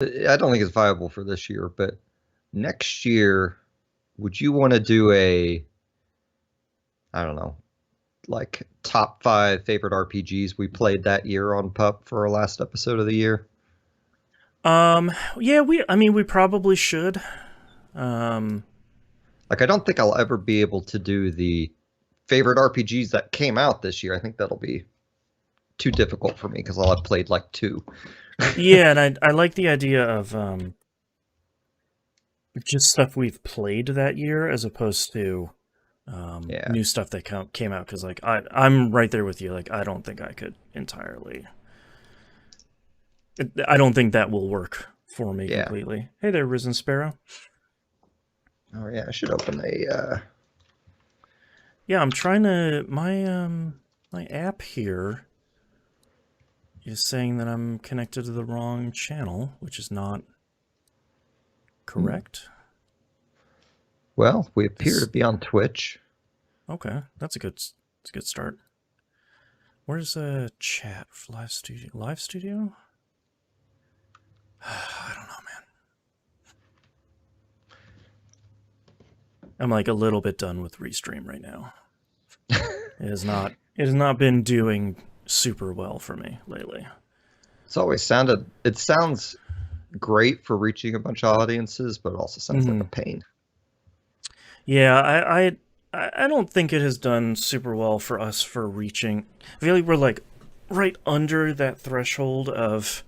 I don't think it's viable for this year, but next year, would you want to do I don't know, like top 5 favorite RPGs we played that year on PUP for our last episode of the year? Yeah, we probably should. Um, Like, I don't think I'll ever be able to do the favorite RPGs that came out this year. I think that'll be too difficult for me because I'll have played like 2. yeah, and I like the idea of just stuff we've played that year as opposed to Yeah. new stuff that came out. Because like I'm right there with you. Like I don't think I could entirely. I don't think that will work for me Yeah. completely. Hey there, Risen Sparrow. Oh yeah, I should open a Yeah, I'm trying to my app here is saying that I'm connected to the wrong channel, which is not correct. well, we appear to This be on Twitch. okay, that's a good start. Where's chat live studio? Live studio? I don't know, man. I'm like a little bit done with Restream right now. It has not been doing super well for me lately. It sounds great for reaching a bunch of audiences, but it also sounds like a pain. Yeah, I don't think it has done super well for us for reaching. I feel like we're like right under that threshold of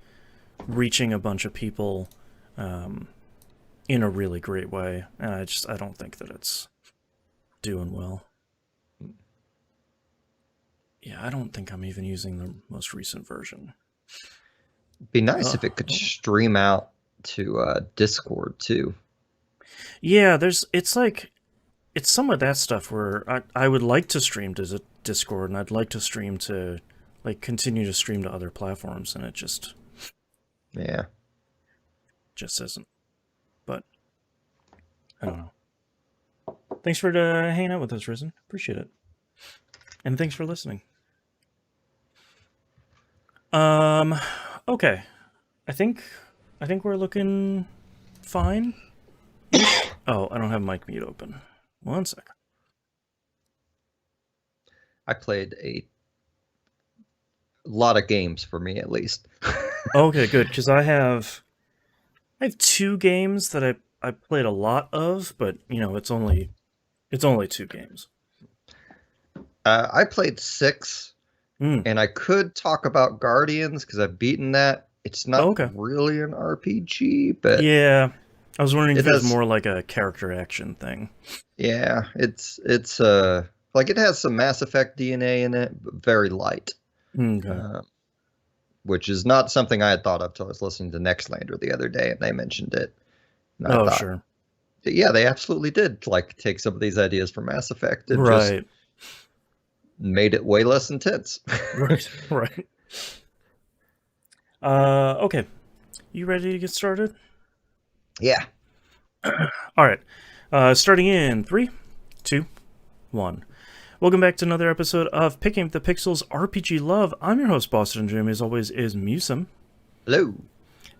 reaching a bunch of people in a really great way, and I don't think that it's doing well. Yeah, I don't think I'm even using the most recent version. Be nice if it could stream out to Discord too. Yeah, it's some of that stuff where I would like to stream to Discord, and I'd like to stream to like continue to stream to other platforms, and it just Yeah. isn't. But I don't know. Thanks for hanging out with us, Risen. Appreciate it, and thanks for listening. Okay, I think we're looking fine. Oh, I don't have mic mute open. 1 second. I played a lot of games for me at least. Okay, good, because I have 2 games that I played a lot of, but you know it's only 2 games. I played 6, and I could talk about Guardians because I've beaten that. It's not really an RPG, but yeah, I was wondering if it was more like a character action thing. Yeah, it's like it has some Mass Effect DNA in it, but very light. Okay. Which is not something I had thought of till I was listening to Nextlander the other day, and they mentioned it. And I thought, sure. Yeah, they absolutely did like take some of these ideas from Mass Effect and just made it way less intense. Right. Okay. You ready to get started? Yeah. All right. Starting in 3, 2, 1. Welcome back to another episode of Picking Up the Pixels RPG Love. I'm your host, Boston Jim. As always, is Musum. Hello.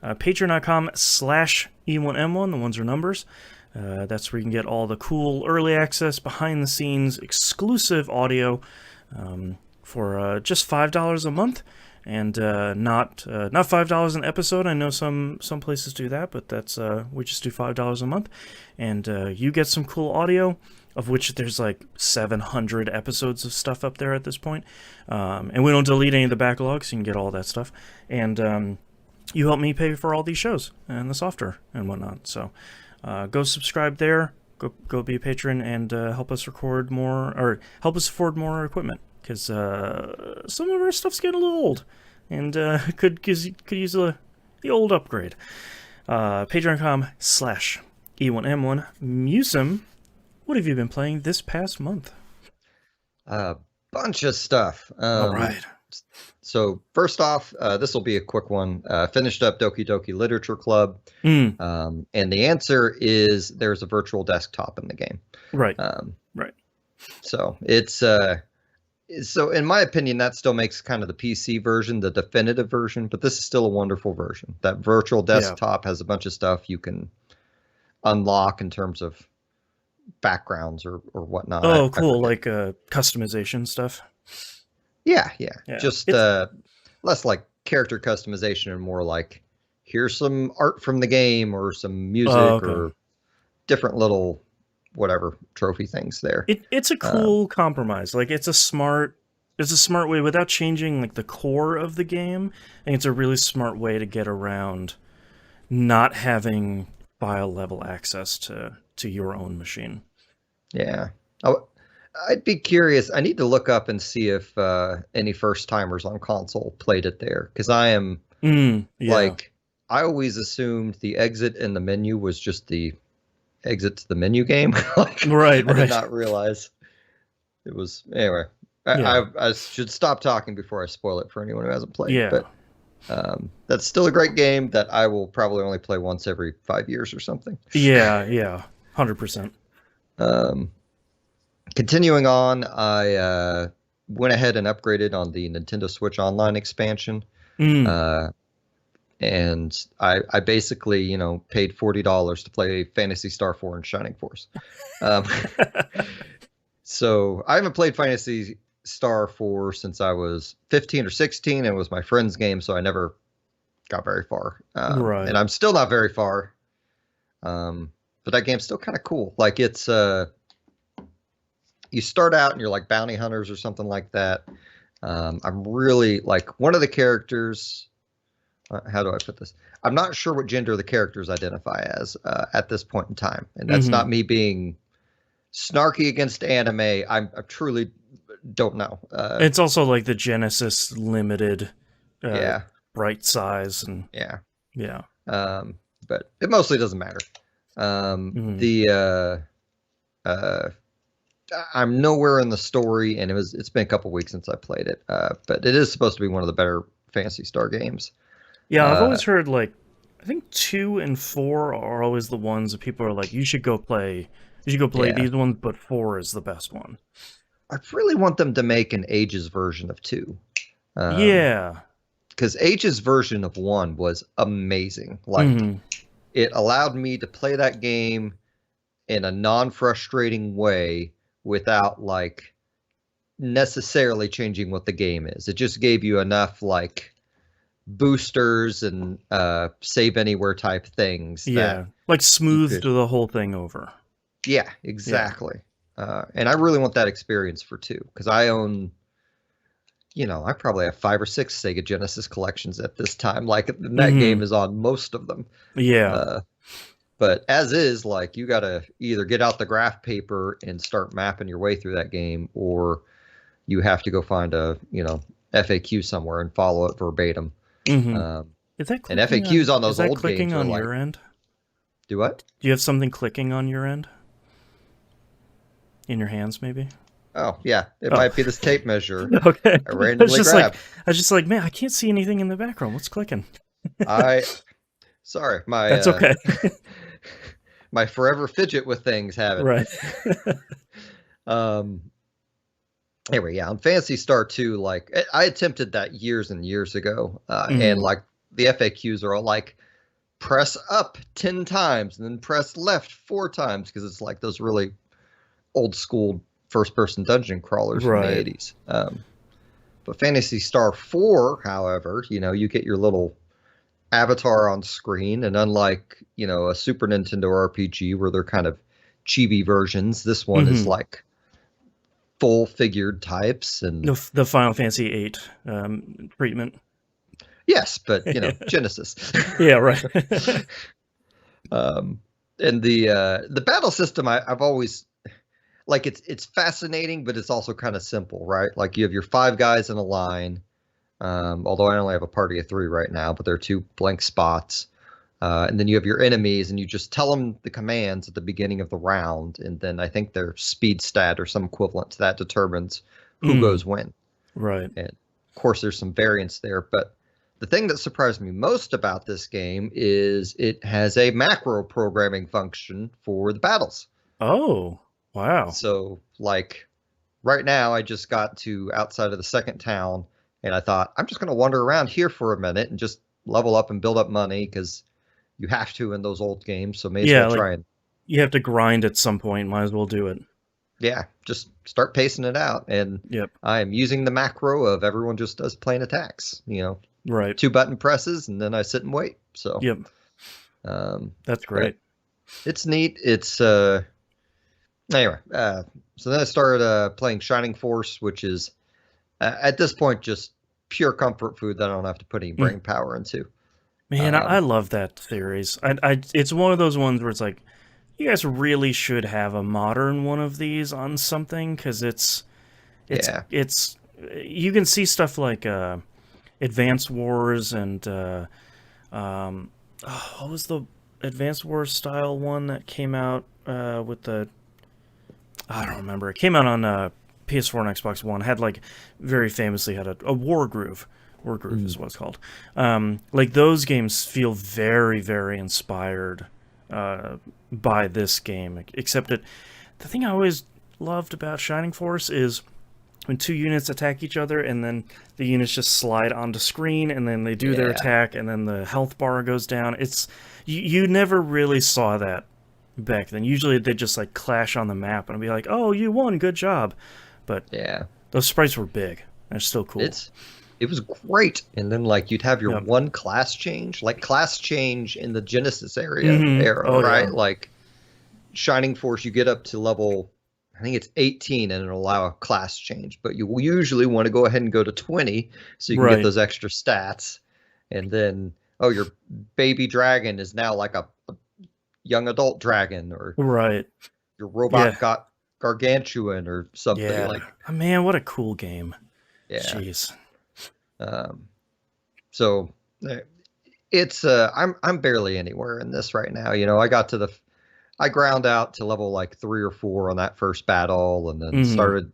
Patreon.com/E1M1. The ones are numbers. That's where you can get all the cool early access, behind the scenes, exclusive audio for just $5 a month, and not $5 an episode. I know some places do that, but that's we just do $5 a month, and you get some cool audio, of which there's like 700 episodes of stuff up there at this point, and we don't delete any of the backlogs, so you can get all that stuff, and you help me pay for all these shows and the software and whatnot. So go subscribe there, go be a patron, and help us record more, or help us afford more equipment, because some of our stuff's getting a little old, and could use the old upgrade. Patreon.com/E1M1. Musum, what have you been playing this past month? A bunch of stuff. All right. So first off, this will be a quick one. Finished up Doki Doki Literature Club, and the answer is there's a virtual desktop in the game. Right. Right. So it's So in my opinion, that still makes kind of the PC version, the definitive version, but this is still a wonderful version. That virtual desktop has a bunch of stuff you can unlock in terms of backgrounds or whatnot. Oh, cool. Like customization stuff. Yeah. Just less like character customization and more like here's some art from the game or some music or different little whatever trophy things there. It's a cool compromise. Like it's a smart way without changing like the core of the game. I think it's a really smart way to get around not having file level access to your own machine. Yeah. I'd be curious. I need to look up and see if any first timers on console played it there, because I am like, I always assumed the exit in the menu was just the exit to the menu game. Like, right. I did not realize it was. Anyway, I should stop talking before I spoil it for anyone who hasn't played. Yeah. But that's still a great game that I will probably only play once every 5 years or something. Yeah, 100%. Continuing on, I went ahead and upgraded on the Nintendo Switch Online expansion. And I basically, paid $40 to play Phantasy Star 4 and Shining Force. So I haven't played Phantasy Star 4 since I was 15 or 16, and it was my friend's game, so I never got very far. And I'm still not very far. But that game's still kind of cool. Like, it's you start out and you're like bounty hunters or something like that. I'm really like one of the characters. How do I put this? I'm not sure what gender the characters identify as at this point in time, and that's not me being snarky against anime. I truly don't know. It's also like the Genesis limited, bright size and yeah. But it mostly doesn't matter. I'm nowhere in the story, and it's been a couple weeks since I played it. But it is supposed to be one of the better Phantasy Star games. Yeah, I've always heard, like, I think 2 and 4 are always the ones that people are like, you should go play these ones, but 4 is the best one. I really want them to make an Ages version of 2. Because Ages version of 1 was amazing. Like, it allowed me to play that game in a non-frustrating way without, like, necessarily changing what the game is. It just gave you enough, like, boosters and save anywhere type things. Like smoothed the whole thing over. Yeah, exactly. And I really want that experience for 2, because I own, I probably have 5 or 6 Sega Genesis collections at this time. Like, that game is on most of them. But as is, like, you got to either get out the graph paper and start mapping your way through that game, or you have to go find a, FAQ somewhere and follow it verbatim. Is that and FAQs on those old games clicking on like, your end? Do what? Do you have something clicking on your end? In your hands, maybe? Oh, yeah. It might be this tape measure. Okay. I randomly grabbed. I was just like, man, I can't see anything in the background. What's clicking? Sorry. That's okay. My forever fidget with things have it. Right. Anyway, on Phantasy Star 2, like, I attempted that years and years ago, and, like, the FAQs are all like, press up 10 times and then press left 4 times, because it's like those really old school first-person dungeon crawlers from the 80s. But Phantasy Star 4, however, you get your little avatar on screen, and unlike, a Super Nintendo RPG where they're kind of chibi versions, this one is like full figured types, and the Final Fantasy VIII treatment. Yes, but Genesis. Yeah, right. And the battle system, I've always like, it's fascinating, but it's also kind of simple, right? Like, you have your 5 guys in a line. Although I only have a party of 3 right now, but there are 2 blank spots. And then you have your enemies, and you just tell them the commands at the beginning of the round, and then I think their speed stat or some equivalent to that determines who goes when. Right. And of course, there's some variance there, but the thing that surprised me most about this game is it has a macro programming function for the battles. Oh, wow. So, like, right now I just got to outside of the second town, and I thought I'm just going to wander around here for a minute and just level up and build up money because you have to in those old games. So may as well Yeah, like try and you have to grind at some point. Might as well do it. yeah, just start pacing it out. And Yep. I am using the macro of everyone just does plain attacks. Right. 2 button presses, and then I sit and wait. So Yep. That's great. it's neat. It's anyway. So then I started playing Shining Force, which is at this point just pure comfort food that I don't have to put any brain power into. Man, I love that series. It's one of those ones where it's like, you guys really should have a modern one of these on something, because it's you can see stuff like Advance Wars and what was the Advance Wars style one that came out with the, I don't remember. It came out on PS4 and Xbox One. Had like very famously had a War Groove. War Groove is what it's called. Like those games feel very, very inspired by this game. Except that the thing I always loved about Shining Force is when 2 units attack each other and then the units just slide onto screen and then they do their attack and then the health bar goes down. It's you never really saw that back then. Usually they just like clash on the map and be like, "Oh, you won, good job." But yeah, those sprites were big. They're still cool. It was great. And then like you'd have your one class change, like class change in the Genesis era, right? Yeah. Like Shining Force, you get up to level, I think it's 18, and it'll allow a class change, but you will usually want to go ahead and go to 20 so you can get those extra stats. And then, your baby dragon is now like a young adult dragon, or your robot got gargantuan or something like. Oh, man, what a cool game! Yeah, jeez. So it's I'm barely anywhere in this right now. I ground out to level like 3 or 4 on that first battle, and then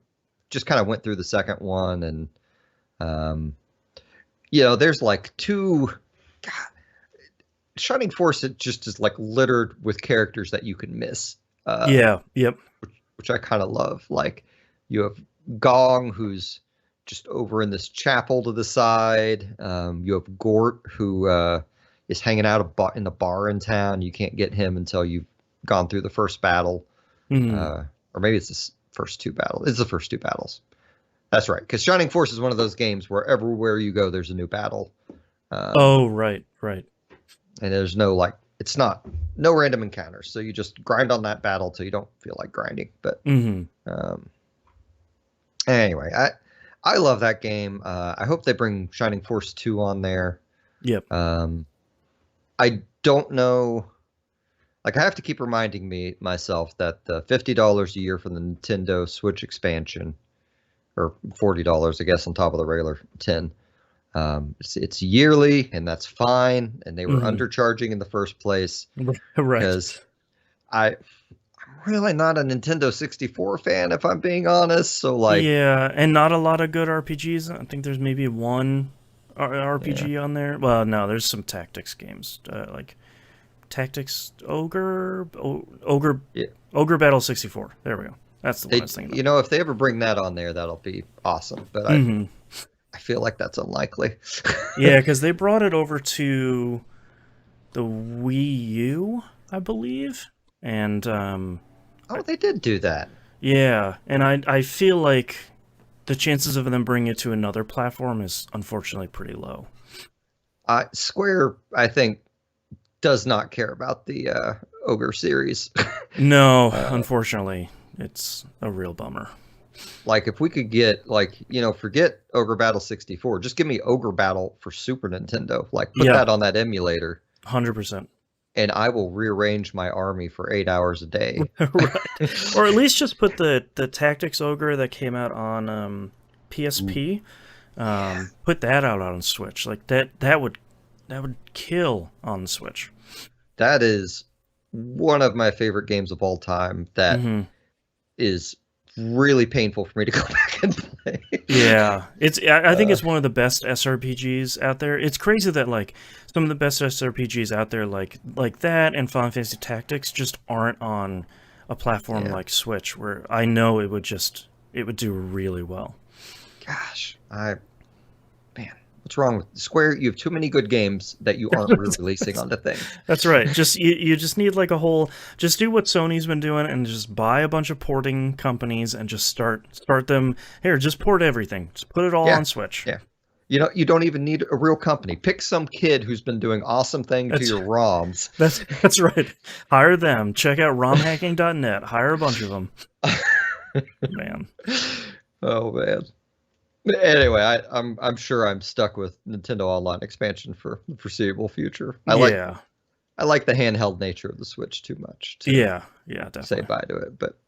just kind of went through the second one, and there's like 2. God, Shining Force, it just is like littered with characters that you can miss. Which I kind of love. Like you have Gong, who's just over in this chapel to the side. You have Gort, who is hanging out in the bar in town. You can't get him until you've gone through the first battle. Or maybe it's the first 2 battles. It's the first 2 battles. That's right, because Shining Force is one of those games where everywhere you go, there's a new battle. Right. And there's no random encounters. So you just grind on that battle till you don't feel like grinding. But anyway, I love that game. I hope they bring Shining Force 2 on there. Yep. I don't know. Like, I have to keep reminding myself that the $50 a year for the Nintendo Switch expansion, or $40, I guess, on top of the regular 10. It's yearly, and that's fine. And they were undercharging in the first place. Right. Because I'm really not a Nintendo 64 fan, if I'm being honest. So like, yeah, and not a lot of good RPGs. I think there's maybe one RPG on there. Well, no, there's some tactics games, like Tactics Ogre Battle 64. There we go. That's the one I was thinking of. If they ever bring that on there, that'll be awesome. But I feel like that's unlikely. Yeah, because they brought it over to the Wii U, I believe, and they did do that. Yeah, and I feel like the chances of them bringing it to another platform is unfortunately pretty low. Square, I think, does not care about the Ogre series. No, unfortunately, it's a real bummer. Like, if we could get, forget Ogre Battle 64, just give me Ogre Battle for Super Nintendo. Like, put that on that emulator. 100%. And I will rearrange my army for 8 hours a day. Right. Or at least just put the Tactics Ogre that came out on PSP. Put that out on Switch. Like that would kill on the Switch. That is one of my favorite games of all time. That is really painful for me to go back and play. Yeah, I think it's one of the best SRPGs out there. It's crazy that like some of the best SRPGs out there, like that and Final Fantasy Tactics, just aren't on a platform like Switch, where I know it would it would do really well. Gosh, man, what's wrong with Square? You have too many good games that you aren't re-releasing onto things. That's right. Just you just need like a whole. Just do what Sony's been doing and just buy a bunch of porting companies and just start them. Here, just port everything. Just put it all on Switch. Yeah. You don't even need a real company. Pick some kid who's been doing awesome things to your ROMs. That's right. Hire them. Check out romhacking.net. Hire a bunch of them. Man. Oh man. Anyway, I'm sure I'm stuck with Nintendo Online expansion for the foreseeable future. I like the handheld nature of the Switch too much to definitely say bye to it. But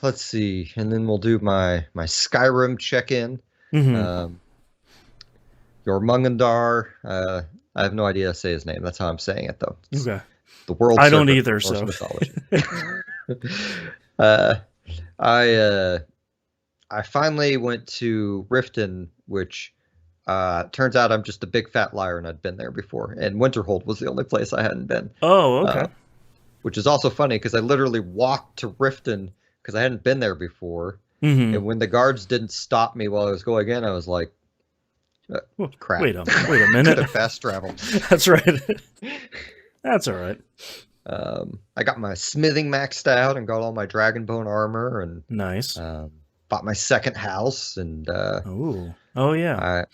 let's see, and then we'll do my Skyrim check-in. Mm-hmm. Jormungandr. I have no idea how to say his name. That's how I'm saying it, though. It's okay. The world. I don't either. So. I finally went to Riften, which turns out I'm just a big fat liar, and I'd been there before. And Winterhold was the only place I hadn't been. Oh, okay. Which is also funny because I literally walked to Riften because I hadn't been there before. Mm-hmm. And when the guards didn't stop me while I was going in, I was like, crap. Wait a minute. Could have fast traveled. That's right. That's all right. I got my smithing maxed out and got all my Dragonbone armor and nice. Bought my second house and oh yeah.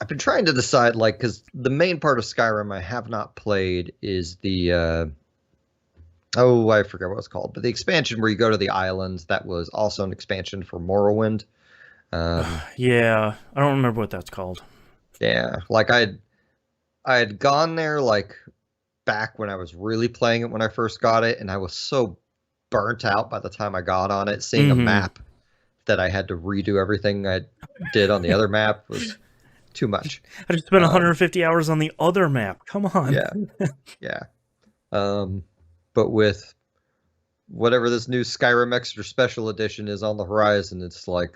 I've been trying to decide, like, because the main part of Skyrim I have not played is the I forget what it's called, but the expansion where you go to the islands. That was also an expansion for Morrowind. Yeah, I don't remember what that's called. Yeah, like I had gone there like back when I was really playing it when I first got it, and I was so burnt out by the time I got on it. Seeing a map that I had to redo everything I did on the other map was too much. I just spent 150 hours on the other map. Come on. Yeah. But with whatever this new Skyrim Extra Special Edition is on the horizon, it's like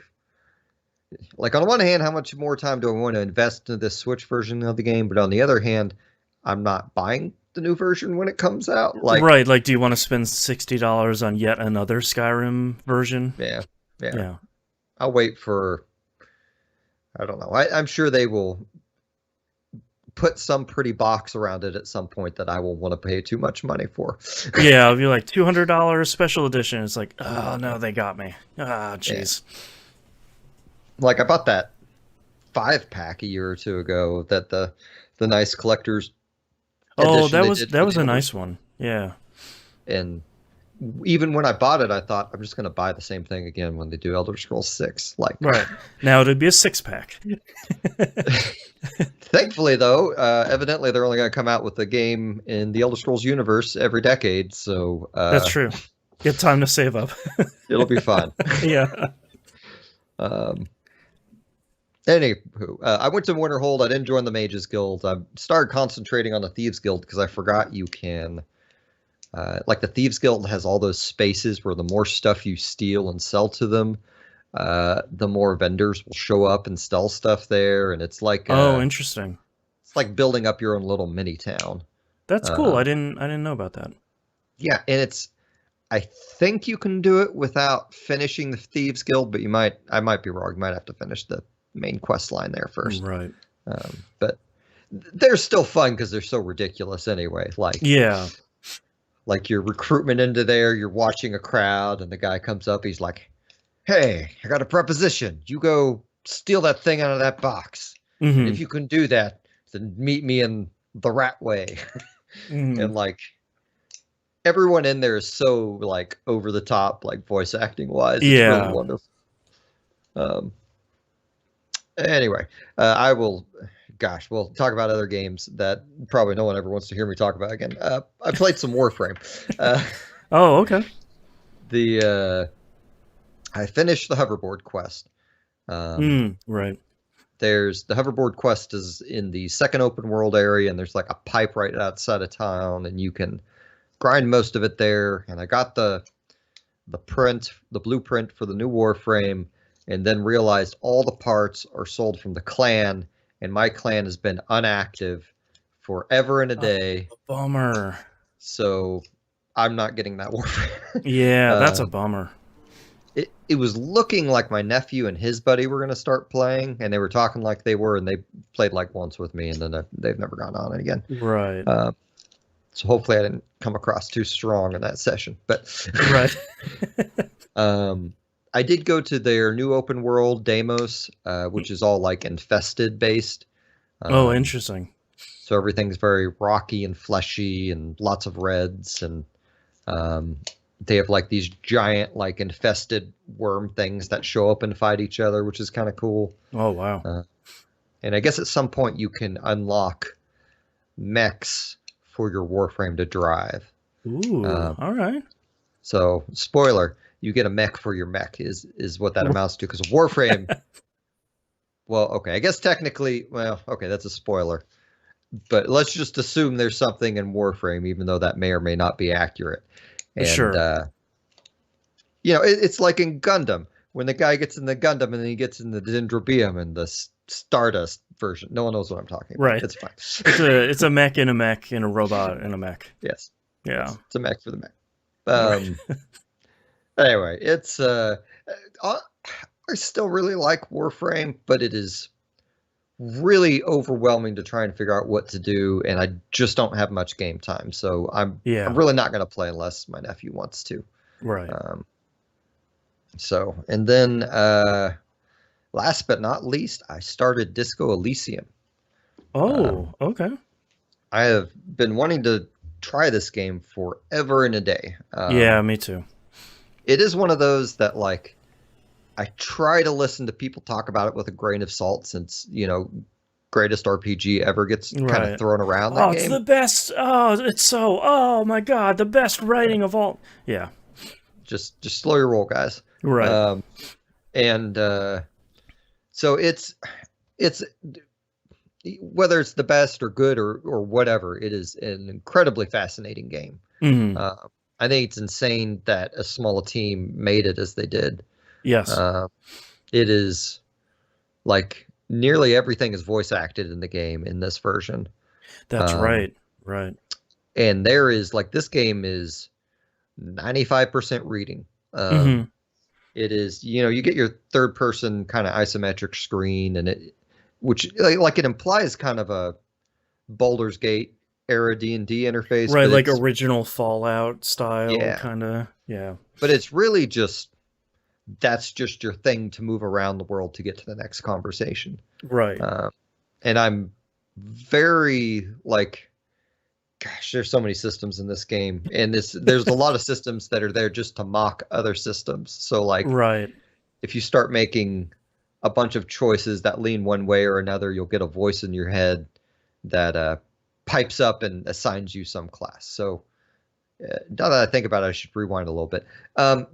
on one hand, how much more time do I want to invest into this Switch version of the game? But on the other hand, I'm not buying the new version when it comes out. Right, like, do you want to spend $60 on yet another Skyrim version? Yeah. I'll wait for, I don't know. I'm sure they will put some pretty box around it at some point that I will want to pay too much money for. Yeah, it'll be like $200 special edition. It's like, oh no, they got me. Ah, jeez. Yeah. Like I bought that 5-pack a year or two ago. That the nice collector's. Oh, that was a nice one. Yeah. And even when I bought it, I thought I'm just going to buy the same thing again when they do Elder Scrolls 6. Like right now, it'd be a 6-pack. Thankfully, though, evidently they're only going to come out with a game in the Elder Scrolls universe every decade. So that's true. Get time to save up. It'll be fun. Yeah. Anywho, I went to Winterhold. I didn't join the Mages Guild. I started concentrating on the Thieves Guild because I forgot you can. Like the Thieves Guild has all those spaces where the more stuff you steal and sell to them, the more vendors will show up and sell stuff there, and it's like interesting. It's like building up your own little mini town. That's cool. I didn't know about that. Yeah, and I think you can do it without finishing the Thieves Guild, but I might be wrong. You might have to finish the main quest line there first. Right. But they're still fun because they're so ridiculous anyway. Like like your recruitment into there, you're watching a crowd, and the guy comes up. He's like, "Hey, I got a proposition. You go steal that thing out of that box. And if you can do that, then meet me in the Rat Way." And like everyone in there is so like over the top, like voice acting wise. It's really wonderful. Anyway, we'll talk about other games that probably no one ever wants to hear me talk about again. I played some Warframe. Oh, okay. I finished the hoverboard quest. Right. There's the hoverboard quest is in the second open world area, and there's like a pipe right outside of town, and you can grind most of it there. And I got the blueprint for the new Warframe, and then realized all the parts are sold from the clan, and my clan has been inactive forever and a day. Bummer. So I'm not getting that Warframe. Yeah, that's a bummer. it was looking like my nephew and his buddy were going to start playing, and they were talking like they were, and they played like once with me, and then they've never gone on it again. Right. So hopefully I didn't come across too strong in that session. But right. I did go to their new open world, Deimos, which is all like infested based. Oh, interesting. So everything's very rocky and fleshy and lots of reds, and they have like these giant like infested worm things that show up and fight each other, which is kind of cool. Oh, wow. And I guess at some point you can unlock mechs for your Warframe to drive. Ooh, all right. So, spoiler, you get a mech for your mech is what that amounts to, because Warframe, well, okay, I guess technically, well, okay, that's a spoiler. But let's just assume there's something in Warframe, even though that may or may not be accurate. And, sure. It's like in Gundam, when the guy gets in the Gundam and then he gets in the Dendrobium and the Stardust version. No one knows what I'm talking about. Right. It's fine. It's a mech in a mech in a robot in a mech. Yes. Yeah. It's a mech for the mech. Anyway, it's I still really like Warframe, but it is really overwhelming to try and figure out what to do, and I just don't have much game time. So I'm really not going to play unless my nephew wants to. Right. And then last but not least, I started Disco Elysium. Oh, okay. I have been wanting to try this game forever and a day. Yeah, me too. It is one of those that, like, I try to listen to people talk about it with a grain of salt, since, greatest RPG ever gets kind of thrown around that game. It's the best. Oh, oh my God, the best writing of all. Yeah. Just slow your roll, guys. Right. So it's whether it's the best or good or whatever, it is an incredibly fascinating game. Mm-hmm. I think it's insane that a small team made it as they did. Yes. It is like nearly everything is voice acted in the game in this version. That's right. Right. And there is this game is 95% reading. Mm-hmm. It is, you get your third person kind of isometric screen, and which it implies kind of a Baldur's Gate era D&D interface. Right, like original Fallout style, kind of, yeah. But it's really that's just your thing to move around the world to get to the next conversation. Right. And I'm very, gosh, there's so many systems in this game. And there's a lot of systems that are there just to mock other systems. So, right. If you start making a bunch of choices that lean one way or another, you'll get a voice in your head that pipes up and assigns you some class. So now that I think about it, I should rewind a little bit.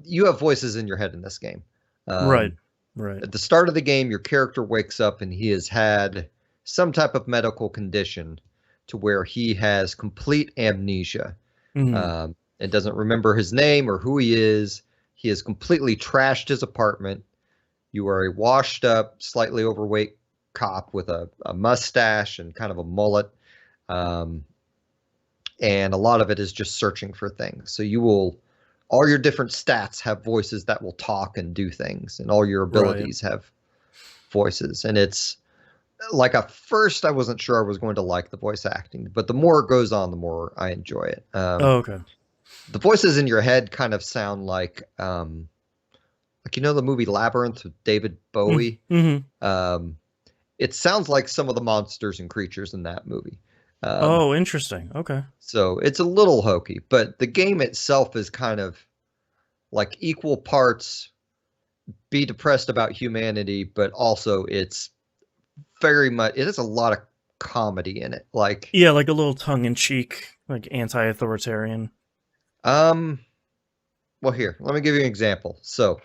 You have voices in your head in this game. Right. At the start of the game, your character wakes up and he has had some type of medical condition to where he has complete amnesia. Mm-hmm. And doesn't remember his name or who he is. He has completely trashed his apartment. You are a washed up, slightly overweight cop with a mustache and kind of a mullet. And a lot of it is just searching for things. So all your different stats have voices that will talk and do things, and all your abilities have voices. And it's at first I wasn't sure I was going to like the voice acting, but the more it goes on, the more I enjoy it. Okay. The voices in your head kind of sound like the movie Labyrinth with David Bowie. Mm-hmm. It sounds like some of the monsters and creatures in that movie. Oh, interesting. Okay. So it's a little hokey, but the game itself is kind of equal parts be depressed about humanity, but also it's very much, it has a lot of comedy in it. Yeah, like a little tongue-in-cheek, anti-authoritarian. Well, here, let me give you an example. So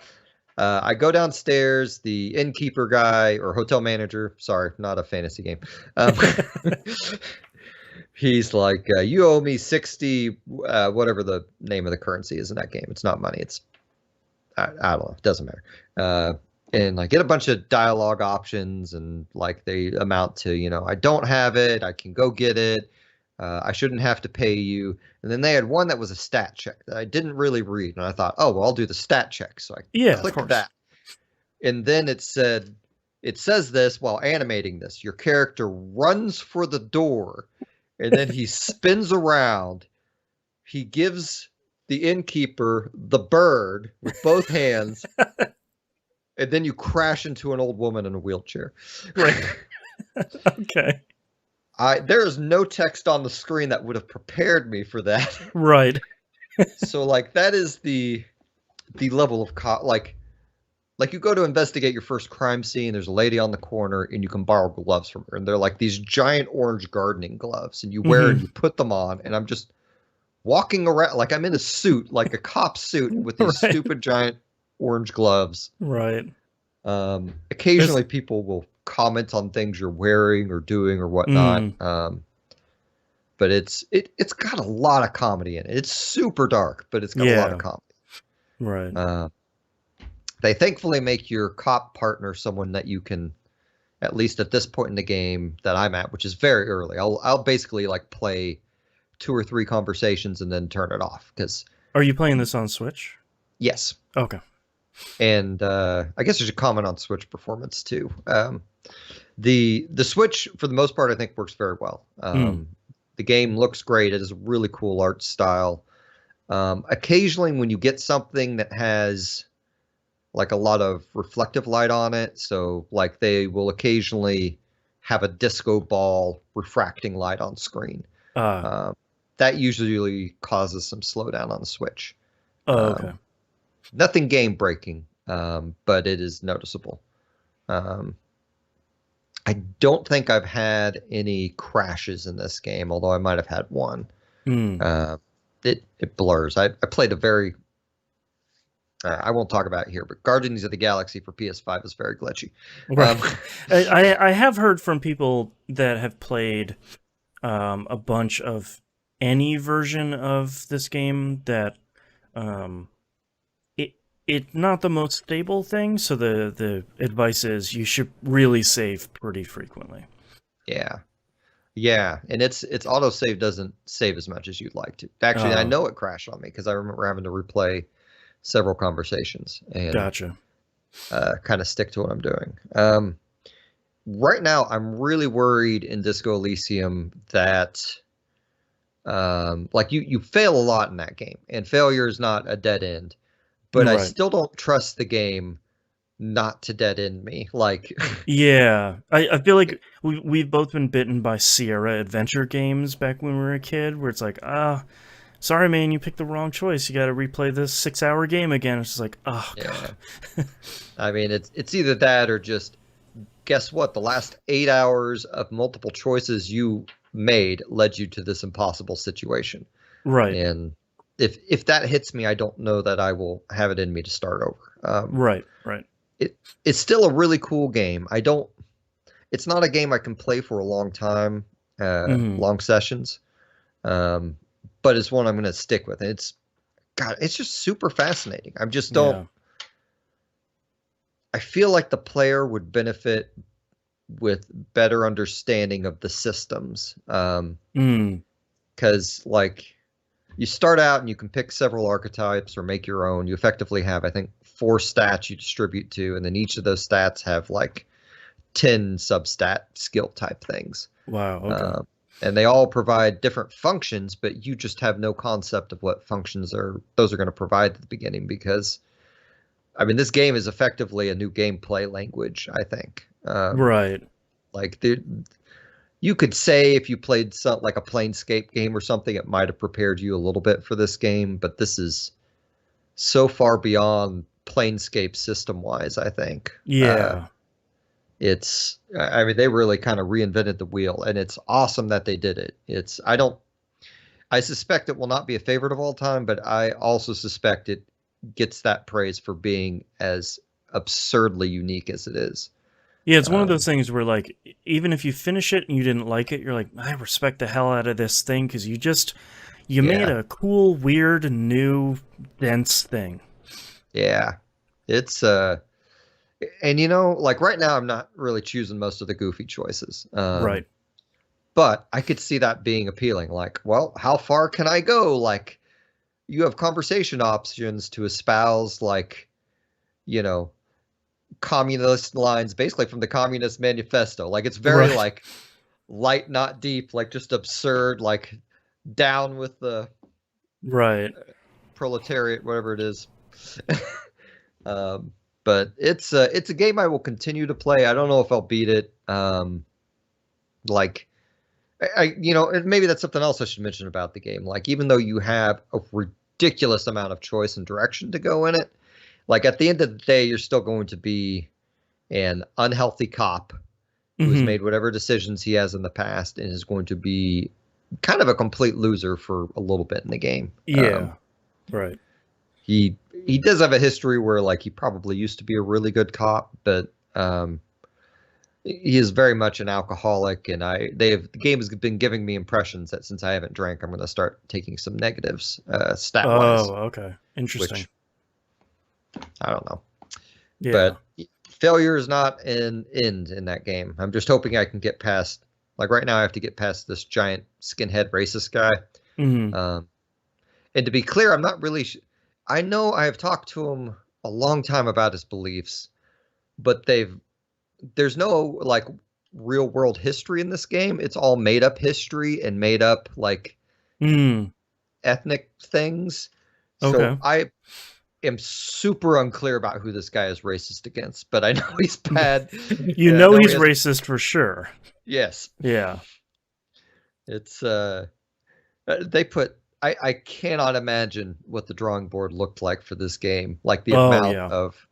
I go downstairs, the innkeeper guy or hotel manager, sorry, not a fantasy game. He's like, you owe me 60, whatever the name of the currency is in that game. It's not money. It's, I don't know. It doesn't matter. And I get a bunch of dialogue options, and they amount to, I don't have it. I can go get it. I shouldn't have to pay you. And then they had one that was a stat check that I didn't really read. And I thought, oh, well, I'll do the stat check. So I Yeah, of clicked course. that. And then it says this while animating this. Your character runs for the door, and then he spins around. He gives the innkeeper the bird with both hands, and then you crash into an old woman in a wheelchair. Right. Okay. There is no text on the screen that would have prepared me for that. Right. So like that is the level of like you go to investigate your first crime scene, there's a lady on the corner and you can borrow gloves from her, and they're like these giant orange gardening gloves, and you wear and you put them on, and I'm just walking around like I'm in a suit, like a cop suit with these stupid giant orange gloves. Right. Occasionally people will comment on things you're wearing or doing or whatnot. But it's got a lot of comedy in it. It's super dark, but it's got a lot of comedy. Right. They thankfully make your cop partner someone that you can, at least at this point in the game that I'm at, which is very early. I'll basically like play 2 or 3 conversations and then turn it off. Because are you playing this on Switch? Yes. Okay. And I guess there's a comment on Switch performance too. The Switch, for the most part, I think works very well. The game looks great. It is a really cool art style. Occasionally, when you get something that has like a lot of reflective light on it, so like they will occasionally have a disco ball refracting light on screen. That usually causes some slowdown on the Switch. Okay. Nothing game breaking, but it is noticeable. I don't think I've had any crashes in this game, although I might have had one. It blurs. I played a very I won't talk about it here, but Guardians of the Galaxy for PS5 is very glitchy. Right. I have heard from people that have played a bunch of any version of this game that it's not the most stable thing, so the advice is you should really save pretty frequently. Yeah, and its autosave doesn't save as much as you'd like to. Actually, I know it crashed on me because I remember having to replay several conversations and gotcha. Kind of stick to what I'm doing. Right now, I'm really worried in Disco Elysium that like you fail a lot in that game, and failure is not a dead end. But I still don't trust the game not to dead end me. Like, yeah, I feel like we've both been bitten by Sierra adventure games back when we were a kid, where it's like, sorry, man, you picked the wrong choice. You got to replay this 6-hour game again. It's just like, oh, God. I mean, it's either that or just, guess what? The last 8 hours of multiple choices you made led you to this impossible situation. Right. And if that hits me, I don't know that I will have it in me to start over. Right. It's still a really cool game. It's not a game I can play for a long time, long sessions. But it's one I'm going to stick with. It's just super fascinating. I just don't. I feel like the player would benefit with better understanding of the systems. Because like you start out and you can pick several archetypes or make your own. You effectively have, I think, 4 stats you distribute to, and then each of those stats have like 10 substat skill type things. Wow. Okay. And they all provide different functions, but you just have no concept of what functions those are going to provide at the beginning, because I mean, this game is effectively a new gameplay language, I think. Right. Like you could say if you played like a Planescape game or something, it might have prepared you a little bit for this game, but this is so far beyond Planescape system-wise, I think. Yeah. I mean, they really kind of reinvented the wheel, and it's awesome that they did it. I suspect it will not be a favorite of all time, but I also suspect it gets that praise for being as absurdly unique as it is. Yeah, it's one of those things where, like, even if you finish it and you didn't like it, you're like, I respect the hell out of this thing because you made a cool, weird, new, dense thing. Yeah, it's and like right now I'm not really choosing most of the goofy choices. Right. But I could see that being appealing. Like, well, how far can I go? Like, you have conversation options to espouse, like, you know, communist lines, basically from the Communist Manifesto. Like, it's very Right. like light, not deep, like just absurd, like down with the Right. proletariat, whatever it is. But it's a game I will continue to play. I don't know if I'll beat it. Like maybe that's something else I should mention about the game. Like, even though you have a ridiculous amount of choice and direction to go in it, like at the end of the day, you're still going to be an unhealthy cop who has made whatever decisions he has in the past and is going to be kind of a complete loser for a little bit in the game. Yeah. Right. He does have a history where, like, he probably used to be a really good cop, but he is very much an alcoholic, and the game has been giving me impressions that since I haven't drank, I'm going to start taking some negatives stat wise. Oh, okay, interesting. Which, I don't know, yeah. But failure is not an end in that game. I'm just hoping I can get past. Like, right now, I have to get past this giant skinhead racist guy. And to be clear, I'm not really. I know I have talked to him a long time about his beliefs, but there's no like real world history in this game. It's all made up history and made up like ethnic things. Okay. So I am super unclear about who this guy is racist against, but I know he's bad. You know he's racist for sure. Yes. Yeah. It's they put. I cannot imagine what the drawing board looked like for this game. Like the amount of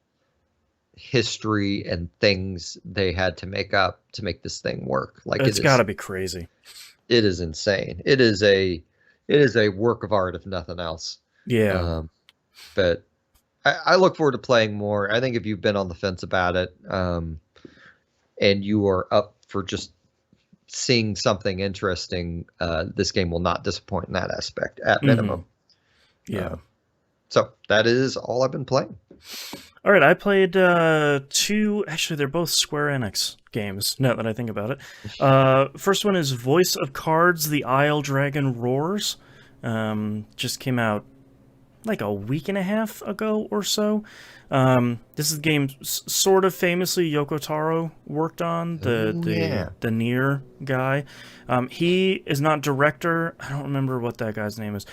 history and things they had to make up to make this thing work. Like, it's got to be crazy. It is insane. It is a work of art, if nothing else. Yeah. But I look forward to playing more. I think if you've been on the fence about it, and you are up for just seeing something interesting, this game will not disappoint in that aspect at minimum. Yeah. So that is all I've been playing. All right, I played two. Actually, they're both Square Enix games, now that I think about it. First one is Voice of Cards, The Isle Dragon Roars. Just came out like a week and a half ago or so. This is a game sort of famously Yoko Taro worked on, the Nier guy. He is not director. I don't remember what that guy's name is.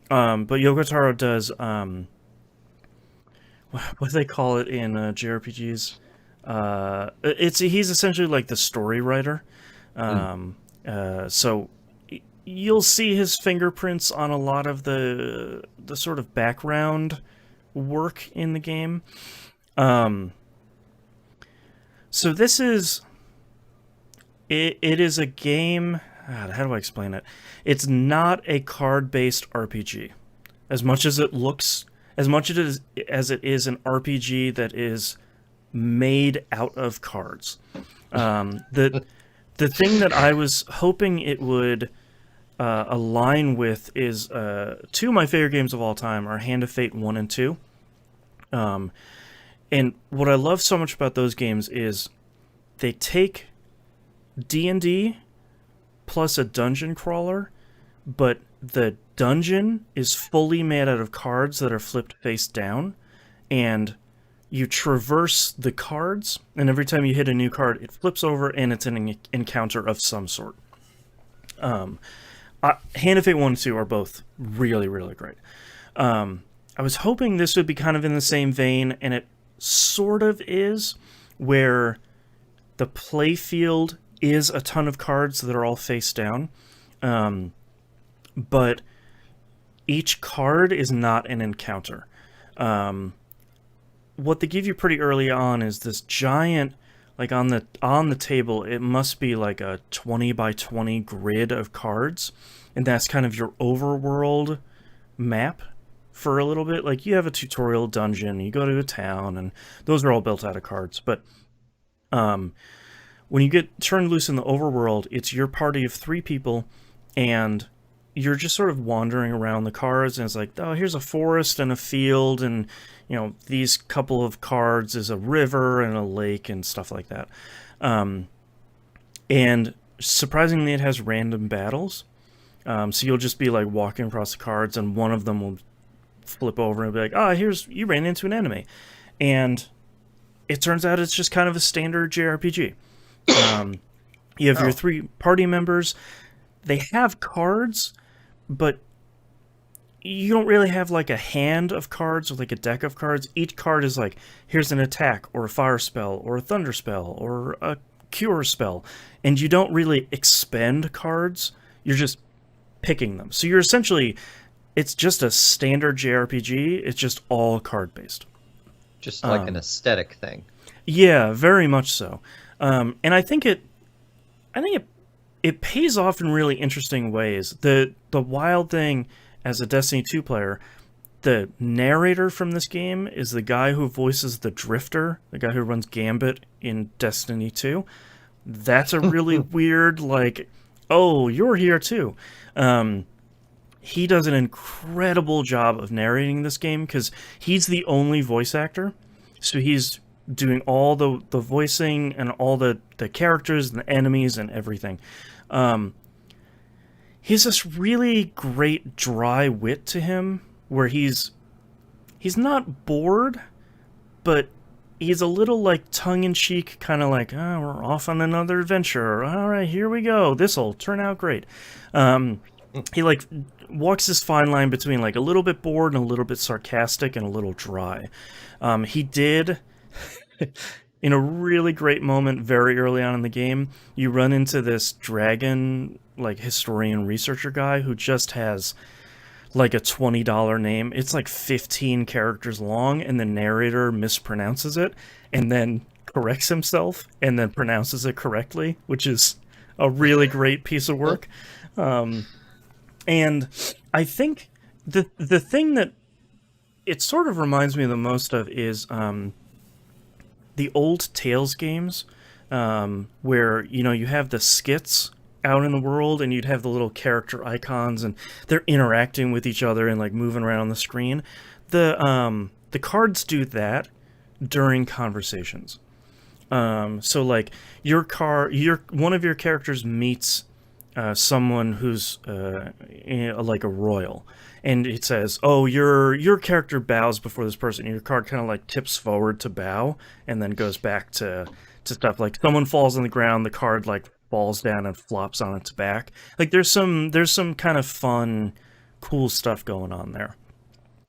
But Yoko Taro does, what do they call it in JRPGs? He's essentially like the story writer. So you'll see his fingerprints on a lot of the sort of background work in the game. So this is it is a game. How do I explain it? It's not a card-based RPG. As much as it looks, as it is an RPG that is made out of cards. The thing that I was hoping it would align with is two of my favorite games of all time are Hand of Fate 1 and 2. And what I love so much about those games is they take D&D plus a dungeon crawler, but the dungeon is fully made out of cards that are flipped face down, and you traverse the cards, and every time you hit a new card, it flips over, and it's an encounter of some sort. Hand of Fate 1 and 2 are both really, really great. I was hoping this would be kind of in the same vein, and it sort of is, where the play field is a ton of cards that are all face down, but each card is not an encounter. What they give you pretty early on is this giant, like on the table, it must be like a 20 by 20 grid of cards, and that's kind of your overworld map for a little bit. Like, you have a tutorial dungeon, you go to a town, and those are all built out of cards. But when you get turned loose in the overworld, it's your party of 3 people, and you're just sort of wandering around the cards, and it's like, oh, here's a forest and a field, and, you know, these couple of cards is a river and a lake and stuff like that. And surprisingly, it has random battles. So you'll just be like walking across the cards, and one of them will flip over and be like, "Ah, here's you ran into an enemy," and it turns out it's just kind of a standard JRPG. You have your 3 party members. They have cards, but you don't really have like a hand of cards or like a deck of cards. Each card is like, here's an attack or a fire spell or a thunder spell or a cure spell, and you don't really expend cards. You're just picking them. So you're essentially, it's just a standard JRPG. It's just all card based. Just like an aesthetic thing. Yeah, very much so. And I think it pays off in really interesting ways. The wild thing as a Destiny 2 player, the narrator from this game is the guy who voices the Drifter, the guy who runs Gambit in Destiny 2. That's a really weird, like, oh, you're here too. He does an incredible job of narrating this game because he's the only voice actor. So he's doing all the voicing and all the characters and the enemies and everything. He's this really great dry wit to him where he's not bored, but he's a little like tongue-in-cheek, kind of like, oh, we're off on another adventure. All right, here we go. This'll turn out great. He like walks this fine line between like a little bit bored and a little bit sarcastic and a little dry. He did, in a really great moment very early on in the game, you run into this dragon, like historian researcher guy who just has like a $20 name. It's like 15 characters long, and the narrator mispronounces it and then corrects himself and then pronounces it correctly, which is a really great piece of work. And I think the thing that it sort of reminds me the most of is the old Tales games, where, you know, you have the skits out in the world and you'd have the little character icons and they're interacting with each other and like moving around on the screen. The cards do that during conversations. So like one of your characters meets someone who's like a royal, and it says, oh, your character bows before this person. Your card kind of like tips forward to bow and then goes back to stuff. Like someone falls on the ground, the card like falls down and flops on its back. Like there's some kind of fun, cool stuff going on there.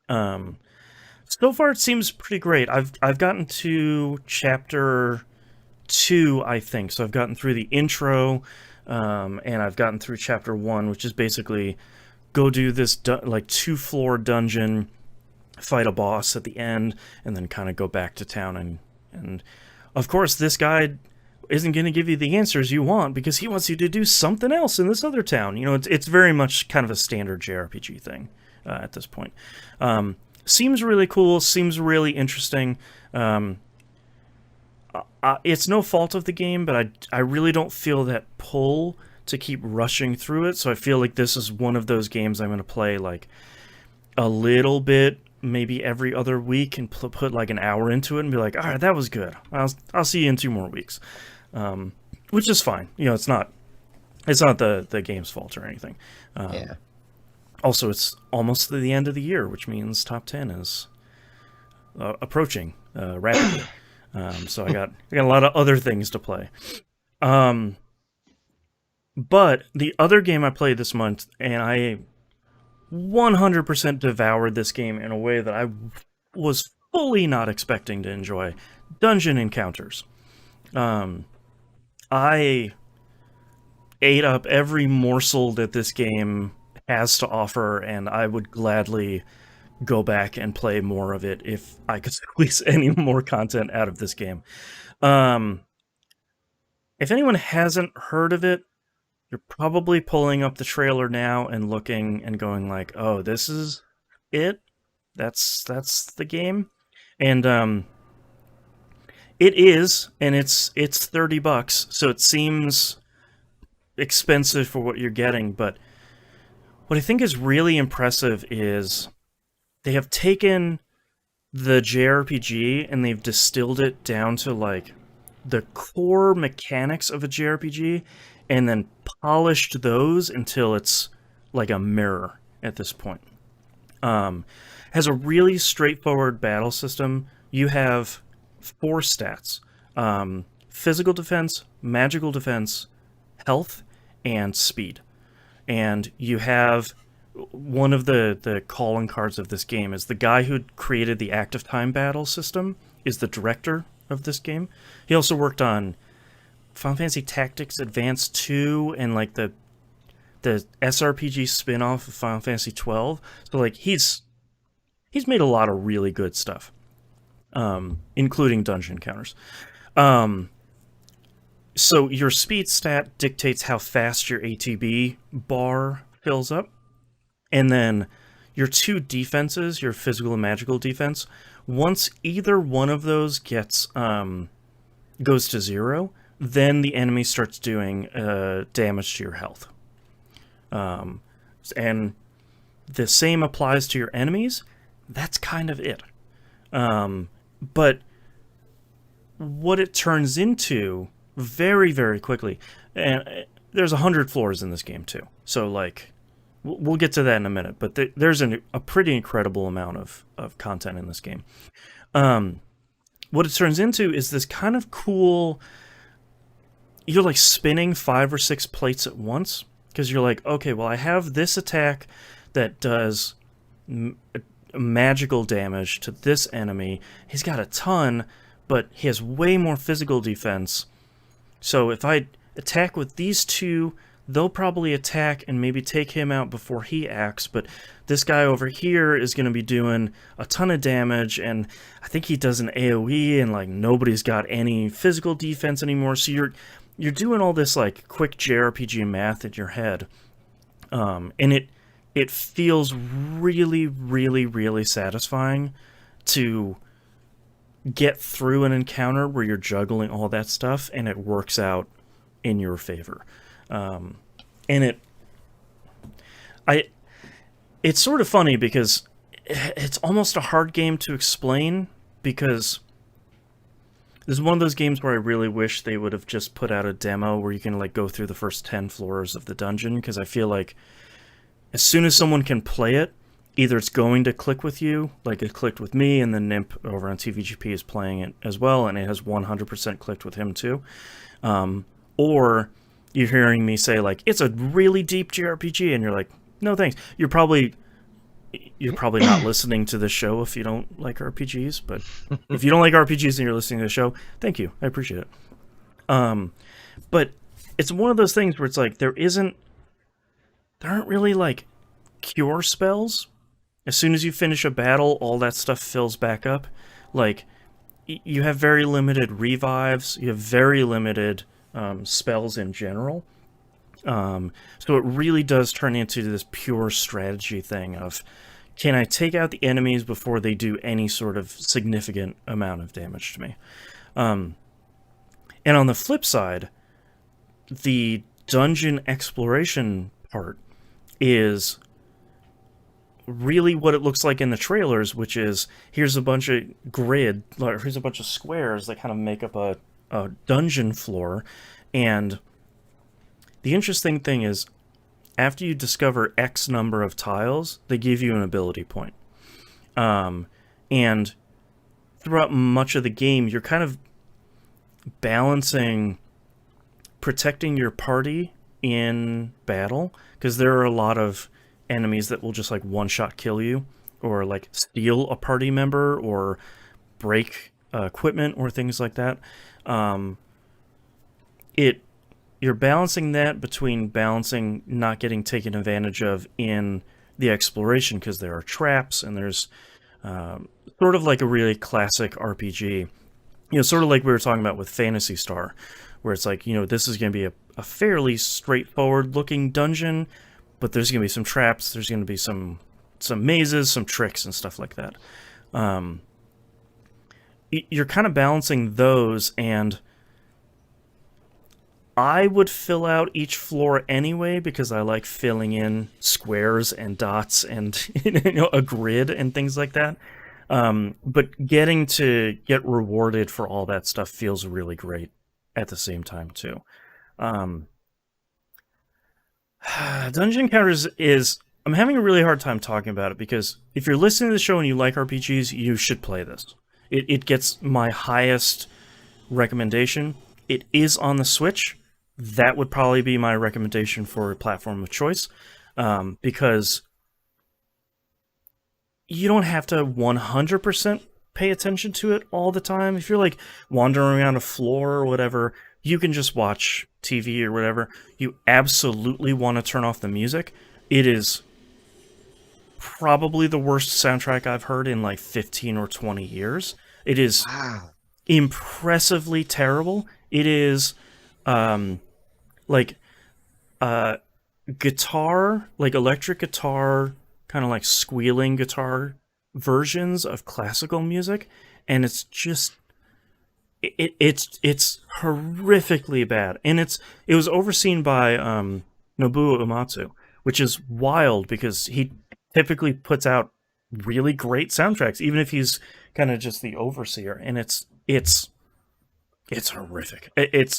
So far it seems pretty great. I've gotten to chapter 2, I think. So I've gotten through the intro, and I've gotten through chapter 1, which is basically go do this like 2-floor dungeon, fight a boss at the end, and then kind of go back to town. And of course, this guy isn't going to give you the answers you want because he wants you to do something else in this other town. You know, it's very much kind of a standard JRPG thing at this point. Seems really cool. Seems really interesting. It's no fault of the game, but I really don't feel that pull to keep rushing through it. So I feel like this is one of those games I'm going to play like a little bit, maybe every other week, and put like an hour into it and be like, all right, that was good. I'll see you in 2 more weeks, which is fine. You know, it's not the game's fault or anything. Yeah. Also, it's almost the end of the year, which means top 10 is approaching rapidly. So I got a lot of other things to play. But the other game I played this month, and I 100% devoured this game in a way that I was fully not expecting to enjoy, Dungeon Encounters. I ate up every morsel that this game has to offer, and I would gladly go back and play more of it if I could squeeze any more content out of this game. If anyone hasn't heard of it, you're probably pulling up the trailer now and looking and going like, oh, this is it? That's the game? And it is, and it's $30, so it seems expensive for what you're getting, but what I think is really impressive is they have taken the JRPG and they've distilled it down to like the core mechanics of a JRPG, and then polished those until it's like a mirror at this point. Has a really straightforward battle system. You have 4 stats: physical defense, magical defense, health, and speed. And you have one of the calling cards of this game is the guy who created the active time battle system is the director of this game. He also worked on Final Fantasy Tactics Advance 2 and like the SRPG spin-off of Final Fantasy 12. So like he's made a lot of really good stuff, including dungeon counters. So your speed stat dictates how fast your ATB bar fills up. And then your 2 defenses, your physical and magical defense, once either one of those gets goes to 0, then the enemy starts doing damage to your health. And the same applies to your enemies. That's kind of it. But what it turns into very, very quickly, and there's 100 floors in this game too. So like, we'll get to that in a minute, but there's a pretty incredible amount of content in this game. What it turns into is this kind of cool, you're like spinning 5 or 6 plates at once, because you're like, okay, well, I have this attack that does magical damage to this enemy. He's got a ton, but he has way more physical defense. So if I attack with these 2, they'll probably attack and maybe take him out before he acts, but this guy over here is going to be doing a ton of damage, and I think he does an AoE, and like nobody's got any physical defense anymore. So you're doing all this like quick JRPG math in your head, and it feels really, really, really satisfying to get through an encounter where you're juggling all that stuff and it works out in your favor. And it's sort of funny because it's almost a hard game to explain, because this is one of those games where I really wish they would have just put out a demo where you can like go through the first 10 floors of the dungeon, because I feel like as soon as someone can play it, either it's going to click with you, like it clicked with me, and then Nimp over on TVGP is playing it as well, and it has 100% clicked with him too. Or you're hearing me say, like, it's a really deep JRPG, and you're like, no thanks. You're probably not listening to this show if you don't like RPGs, but if you don't like RPGs and you're listening to the show, thank you. I appreciate it. But it's one of those things where it's like, there aren't really, like, cure spells. As soon as you finish a battle, all that stuff fills back up. Like, you have very limited revives. You have very limited spells in general. So it really does turn into this pure strategy thing of, can I take out the enemies before they do any sort of significant amount of damage to me? And on the flip side, the dungeon exploration part is really what it looks like in the trailers, which is here's a bunch of here's a bunch of squares that kind of make up a dungeon floor, and the interesting thing is after you discover X number of tiles, they give you an ability point. And throughout much of the game, you're kind of balancing protecting your party in battle, because there are a lot of enemies that will just like one-shot kill you, or like steal a party member, or break equipment, or things like that. You're balancing that between balancing not getting taken advantage of in the exploration, because there are traps, and there's sort of like a really classic RPG. You know, sort of like we were talking about with Phantasy Star, where it's like, you know, this is going to be a fairly straightforward-looking dungeon, but there's going to be some traps, there's going to be some mazes, some tricks, and stuff like that. You're kind of balancing those, and I would fill out each floor anyway, because I like filling in squares and dots and a grid and things like that. But getting to get rewarded for all that stuff feels really great at the same time too. Dungeon Encounters is. I'm having a really hard time talking about it because if you're listening to the show and you like RPGs, you should play this. It gets my highest recommendation. It is on the Switch. That would probably be my recommendation for a platform of choice, because you don't have to 100% pay attention to it all the time. If you're like wandering around a floor or whatever, you can just watch TV or whatever. You absolutely want to turn off the music. It is probably the worst soundtrack I've heard in like 15 or 20 years. It is impressively terrible. It is like guitar, like electric guitar, kind of like squealing guitar versions of classical music, and it's just it's horrifically bad. And it was overseen by Nobuo Uematsu, which is wild because he typically puts out really great soundtracks, even if he's kind of just the overseer. And it's horrific.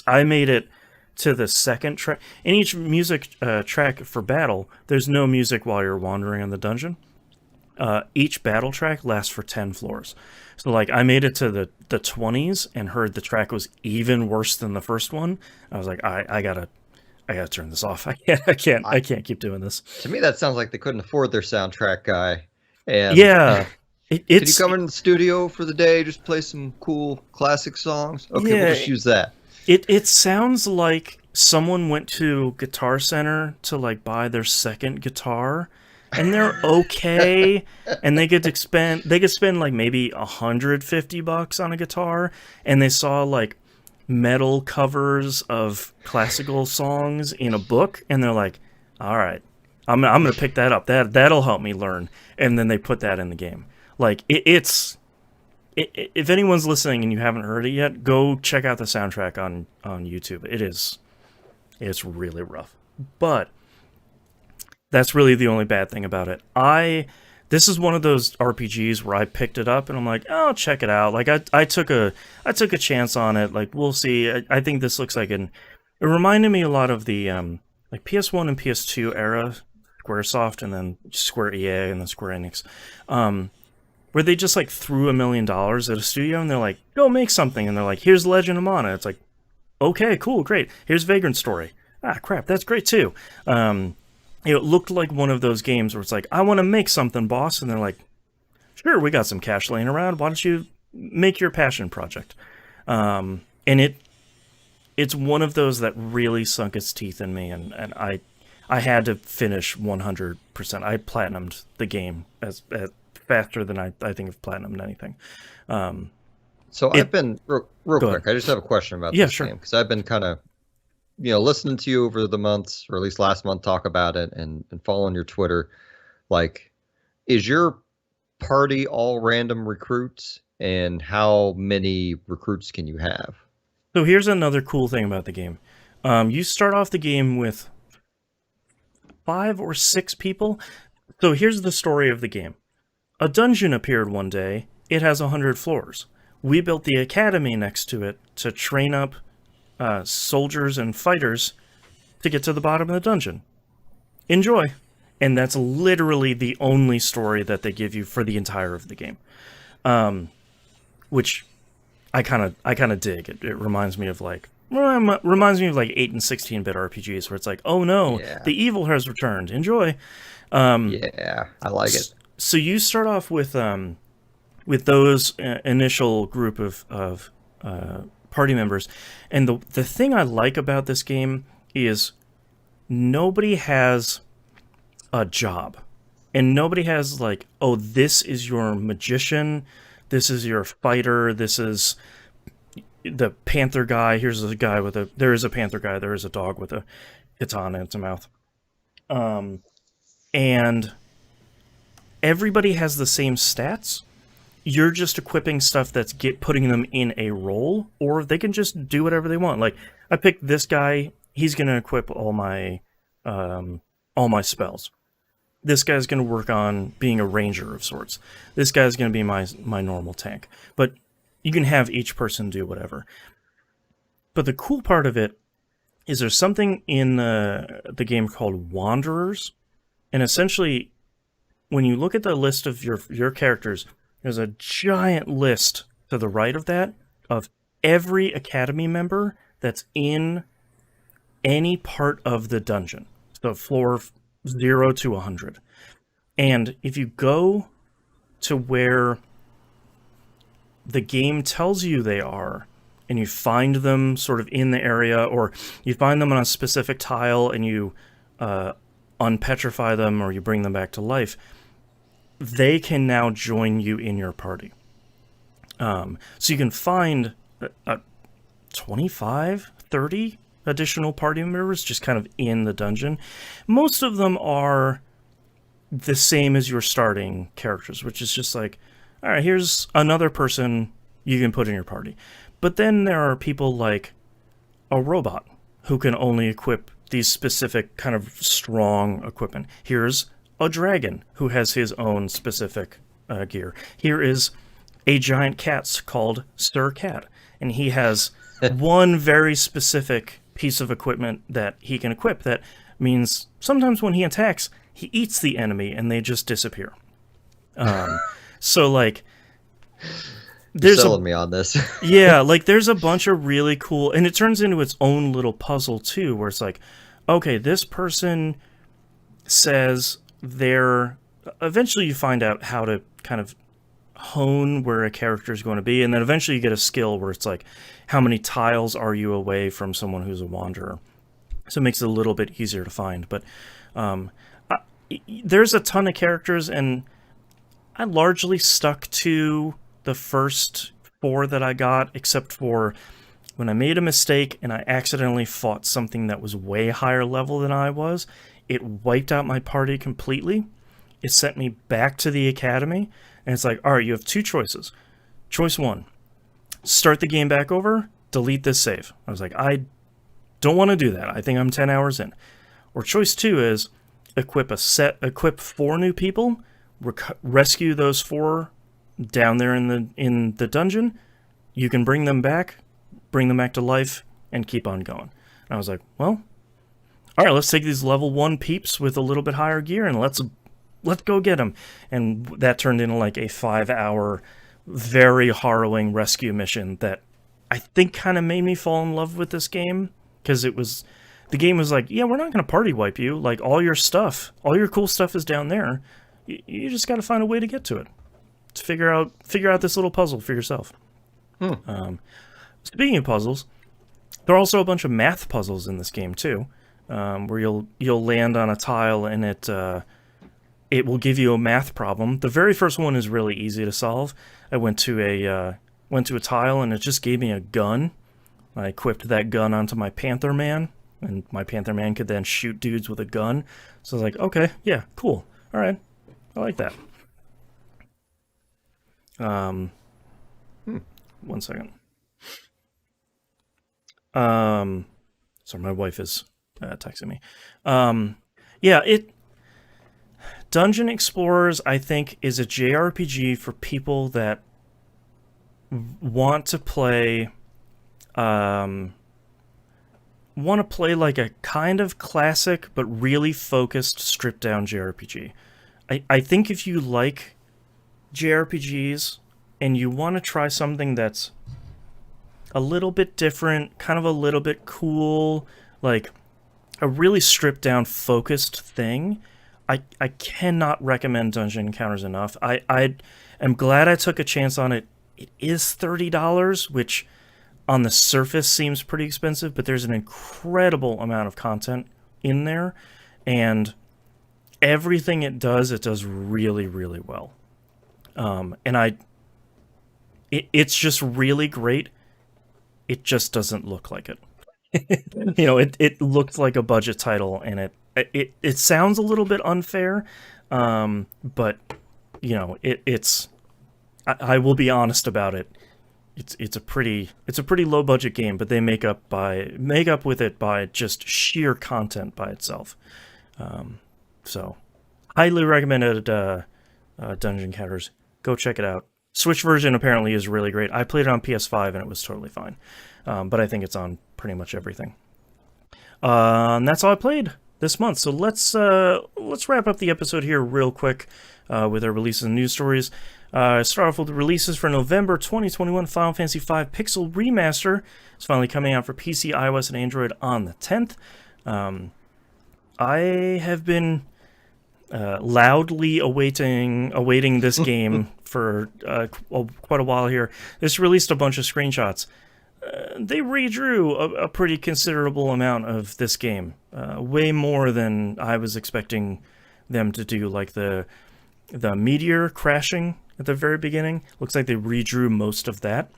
I made it to the second track. In each music track for battle, there's no music while you're wandering in the dungeon. Each battle track lasts for 10 floors. So like I made it to the 20s and heard the track was even worse than the first one. I was like, I gotta turn this off. I can't keep doing this. To me, that sounds like they couldn't afford their soundtrack guy. And yeah, could you come in the studio for the day, just play some cool classic songs? Okay, we'll just use that. It sounds like someone went to Guitar Center to like buy their second guitar, and they're okay, and they could spend like maybe $150 on a guitar, and they saw like metal covers of classical songs in a book, and they're like, all right, I'm gonna pick that up. That'll help me learn, and then they put that in the game. Like it's. If anyone's listening and you haven't heard it yet, go check out the soundtrack on YouTube. It's really rough. But that's really the only bad thing about it. This is one of those RPGs where I picked it up and I'm like, oh, check it out. Like I took a chance on it. Like we'll see. I think this looks like it reminded me a lot of the like PS1 and PS2 era, Squaresoft, and then Square EA and then Square Enix. Where they just like threw $1 million at a studio and they're like, go make something. And they're like, here's Legend of Mana. It's like, okay, cool, great. Here's Vagrant Story. Ah, crap, that's great too. It looked like one of those games where it's like, I want to make something, boss. And they're like, sure, we got some cash laying around. Why don't you make your passion project? And it's one of those that really sunk its teeth in me. And I had to finish 100%. I platinumed the game as faster than I think of platinumed anything. I've been real quick. I just have a question about this game because I've been kind of, listening to you over the months, or at least last month, talk about it and following your Twitter. Like, is your party all random recruits, and how many recruits can you have? So here's another cool thing about the game. You start off the game with 5 or 6 people. So here's the story of the game. A dungeon appeared one day. It has 100 floors. We built the academy next to it to train up soldiers and fighters to get to the bottom of the dungeon. Enjoy. And that's literally the only story that they give you for the entire of the game, which I kind of dig. It reminds me of like 8 and 16-bit RPGs where it's like, oh no, the evil has returned. Enjoy. I like it. So you start off with those initial group of party members, and the thing I like about this game is nobody has a job, and nobody has like, oh, this is your magician, this is your fighter, this is the panther guy. Here's a guy there is a panther guy. There is a dog with a katana in its mouth, and everybody has the same stats. You're just equipping stuff that's putting them in a role, or they can just do whatever they want. Like, I picked this guy. He's going to equip all my spells. This guy's going to work on being a ranger of sorts. This guy's going to be my normal tank. But you can have each person do whatever. But the cool part of it is there's something in the game called Wanderers, and essentially, when you look at the list of your characters, there's a giant list to the right of that of every Academy member that's in any part of the dungeon. So floor 0 to 100. And if you go to where the game tells you they are, and you find them sort of in the area, or you find them on a specific tile and you unpetrify them or you bring them back to life, they can now join you in your party. So you can find 25, 30 additional party members just kind of in the dungeon. Most of them are the same as your starting characters, which is just like, all right, here's another person you can put in your party. But then there are people like a robot who can only equip these specific kind of strong equipment. Here's a dragon who has his own specific gear. Here is a giant cat called Sir Cat, and he has one very specific piece of equipment that he can equip that means sometimes when he attacks, he eats the enemy and they just disappear. So like, You're selling me on this. yeah, like there's a bunch of really cool, and it turns into its own little puzzle too, where it's like, okay, this person says they're, eventually you find out how to kind of hone where a character is going to be, and then eventually you get a skill where it's like, how many tiles are you away from someone who's a wanderer? So it makes it a little bit easier to find. But there's a ton of characters, and I largely stuck to the first 4 that I got, except for when I made a mistake and I accidentally fought something that was way higher level than I was. It wiped out my party completely. It sent me back to the academy, and it's like, all right, you have 2 choices. Choice 1, start the game back over, delete this save. I was like, I don't want to do that. I think I'm 10 hours in. Or choice 2 is equip 4 new people, rescue those 4 down there in the dungeon. You can bring them back to life, and keep on going. And I was like, well, all right, let's take these level 1 peeps with a little bit higher gear and let's go get them. And that turned into like a 5-hour, very harrowing rescue mission that I think kind of made me fall in love with this game, because the game was like, yeah, we're not going to party wipe you. Like, all your cool stuff is down there. You just got to find a way to get to it. To figure out this little puzzle for yourself. Speaking of puzzles, there are also a bunch of math puzzles in this game too, where you'll land on a tile and it will give you a math problem. The very first one is really easy to solve. I went to a tile and it just gave me a gun. I equipped that gun onto my Panther Man, and my Panther Man could then shoot dudes with a gun. So I was like, okay, yeah, cool, all right, I like that. 1 second. Sorry, my wife is texting me. Dungeon Explorers, I think, is a JRPG for people that want to play like a kind of classic but really focused, stripped down JRPG. I think if you like JRPGs and you want to try something that's a little bit different, kind of a little bit cool, like a really stripped down, focused thing, I cannot recommend Dungeon Encounters enough. I am glad I took a chance on it. It is $30, which on the surface seems pretty expensive, but there's an incredible amount of content in there, and everything it does really, really well. And it's just really great. It just doesn't look like it. It looked like a budget title, and it sounds a little bit unfair, but it's. I will be honest about it. It's a pretty low budget game, but they make up with it by just sheer content by itself. So, highly recommended. Dungeon Encounters. Go check it out. Switch version apparently is really great. I played it on PS5 and it was totally fine. But I think it's on pretty much everything. And that's all I played this month. So let's wrap up the episode here real quick with our releases and news stories. Start off with the releases for November 2021. Final Fantasy V Pixel Remaster is finally coming out for PC, iOS, and Android on the 10th. I have been loudly awaiting this game for quite a while here. This released a bunch of screenshots. They redrew a pretty considerable amount of this game, way more than I was expecting them to do. Like the meteor crashing at the very beginning, looks like they redrew most of that,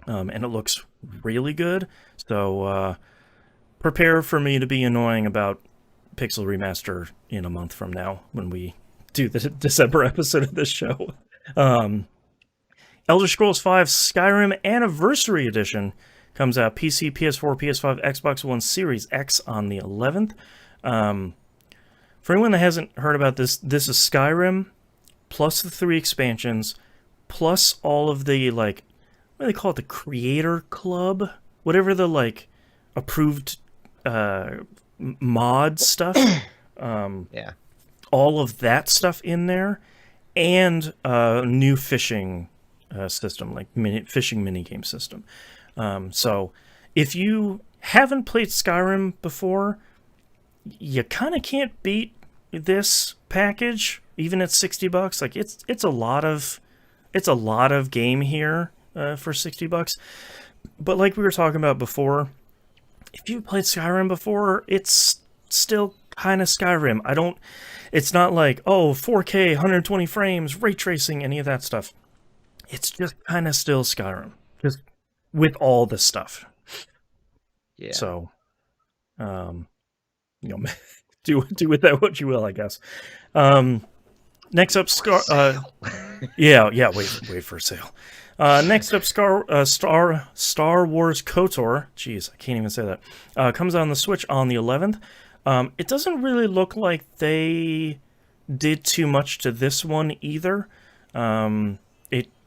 and it looks really good. So prepare for me to be annoying about Pixel Remaster in a month from now when we do the December episode of this show. Elder Scrolls V Skyrim Anniversary Edition comes out PC, PS4, PS5, Xbox One Series X on the 11th. For anyone that hasn't heard about this, this is Skyrim plus the 3 expansions plus all of the, like, what do they call it, the Creator Club? Whatever the, like, approved mod stuff. Yeah. All of that stuff in there, and a new fishing system, like fishing minigame system. So if you haven't played Skyrim before, you kind of can't beat this package, even at $60. Like it's a lot of game here for $60. But like we were talking about before, if you played Skyrim before, it's still kind of Skyrim. It's not like, oh, 4K, 120 frames, ray tracing, any of that stuff. It's just kind of still Skyrim, just with all the stuff. Yeah. So, do with that what you will, I guess. Next up, wait for sale. Next up, Star Wars KOTOR. Jeez, I can't even say that. Comes out on the Switch on the 11th. It doesn't really look like they did too much to this one either.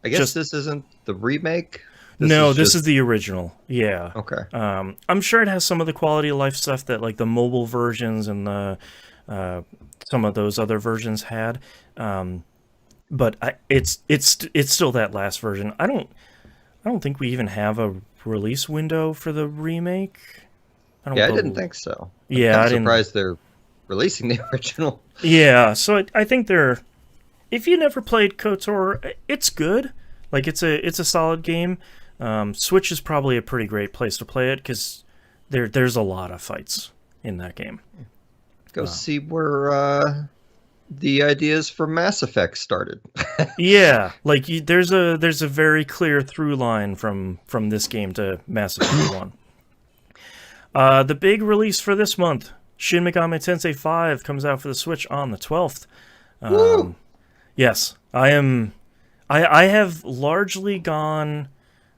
I guess this isn't the remake? This is the original. Yeah. Okay. I'm sure it has some of the quality of life stuff that like the mobile versions and the some of those other versions had. But it's still that last version. I don't think we even have a release window for the remake. I didn't think so. I'm surprised they're releasing the original. Yeah, so I think if you never played KOTOR, it's good. Like it's a solid game. Switch is probably a pretty great place to play it because there's a lot of fights in that game. Go see where the ideas for Mass Effect started. Yeah, like there's a very clear through line from this game to Mass Effect 1. The big release for this month, Shin Megami Tensei 5 comes out for the Switch on the 12th. Yes, I have largely gone.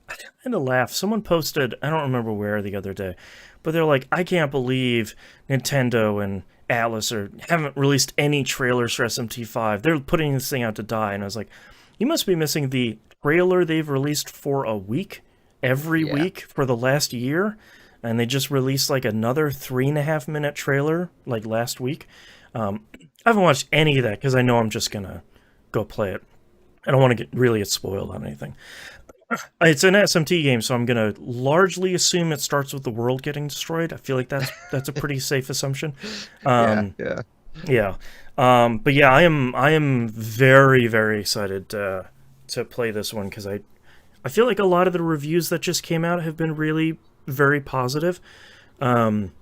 I had to laugh. Someone posted, I don't remember where the other day, but they're like, I can't believe Nintendo and Atlas haven't released any trailers for SMT5. They're putting this thing out to die. And I was like, you must be missing the trailer they've released for a week, every week for the last year. And they just released like another 3.5 minute trailer like last week. I haven't watched any of that because I know I'm just going to go play it. I don't want to get spoiled on anything. It's an SMT game, so I'm going to largely assume it starts with the world getting destroyed. I feel like that's a pretty safe assumption. Yeah. But yeah, I am very, very excited to play this one because I feel like a lot of the reviews that just came out have been really very positive. Unfortunately,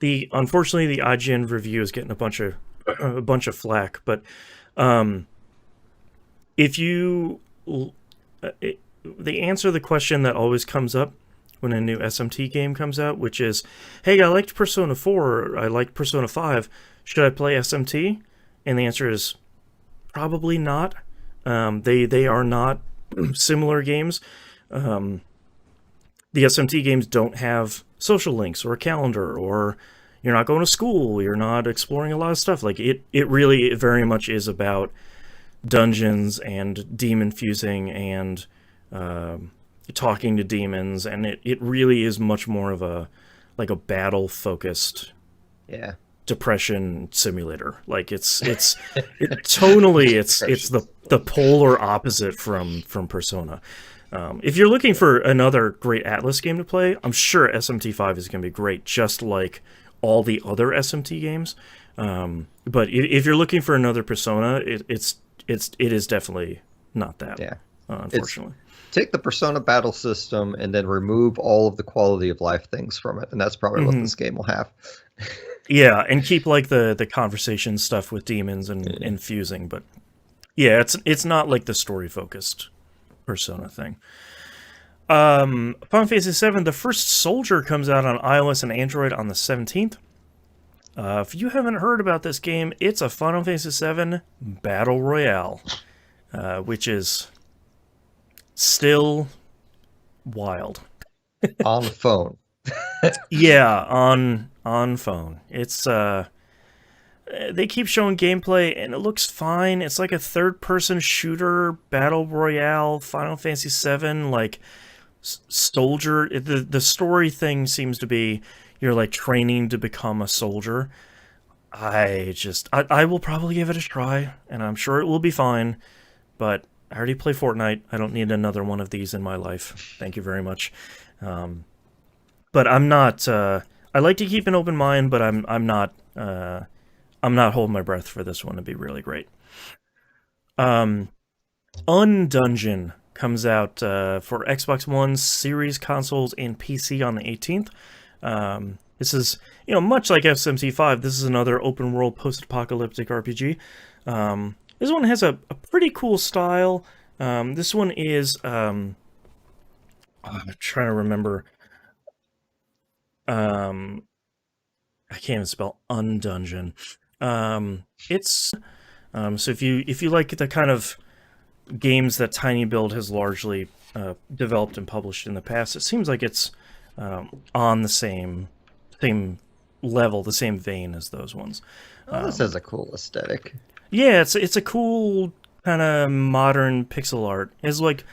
the IGN review is getting a bunch of flack, but if you they answer the question that always comes up when a new SMT game comes out, which is, hey, I liked Persona 4, or I liked Persona 5, should I play SMT? And the answer is probably not. They are not similar games. The SMT games don't have social links or a calendar, or you're not going to school, you're not exploring a lot of stuff. Like it really very much is about dungeons and demon fusing and talking to demons, and it really is much more of a like a battle focused Yeah. depression simulator. Like tonally it's the polar opposite from Persona. If you're looking for another great Atlas game to play, I'm sure SMT5 is going to be great, just like all the other SMT games. But if you're looking for another Persona, it is definitely not that. Yeah. Unfortunately. Take the Persona battle system and then remove all of the quality of life things from it, and that's probably what this game will have. Yeah, and keep like the conversation stuff with demons and fusing, but yeah, it's not like the story focused Persona thing. Final Fantasy VII: The First Soldier comes out on iOS and Android on the 17th. If you haven't heard about this game, it's a Final Fantasy VII Battle Royale, which is still wild. On the phone. Yeah, on phone. It's they keep showing gameplay and it looks fine. It's like a third-person shooter battle royale Final Fantasy VII, like soldier. The story thing seems to be you're like training to become a soldier. I will probably give it a try, and I'm sure it will be fine. But I already play Fortnite. I don't need another one of these in my life. Thank you very much. But I'm not. I like to keep an open mind, but I'm not holding my breath for this one to be really great. Undungeon comes out for Xbox One, Series consoles, and PC on the 18th. This is, much like SMT5, this is another open world post-apocalyptic RPG. This one has a pretty cool style. This one is I'm trying to remember. I can't even spell Undungeon. It's so if you like the kind of games that Tiny Build has largely developed and published in the past, it seems like it's on the same level, the same vein as those ones. This has a cool aesthetic. Yeah, it's a cool kind of modern pixel art. It's like,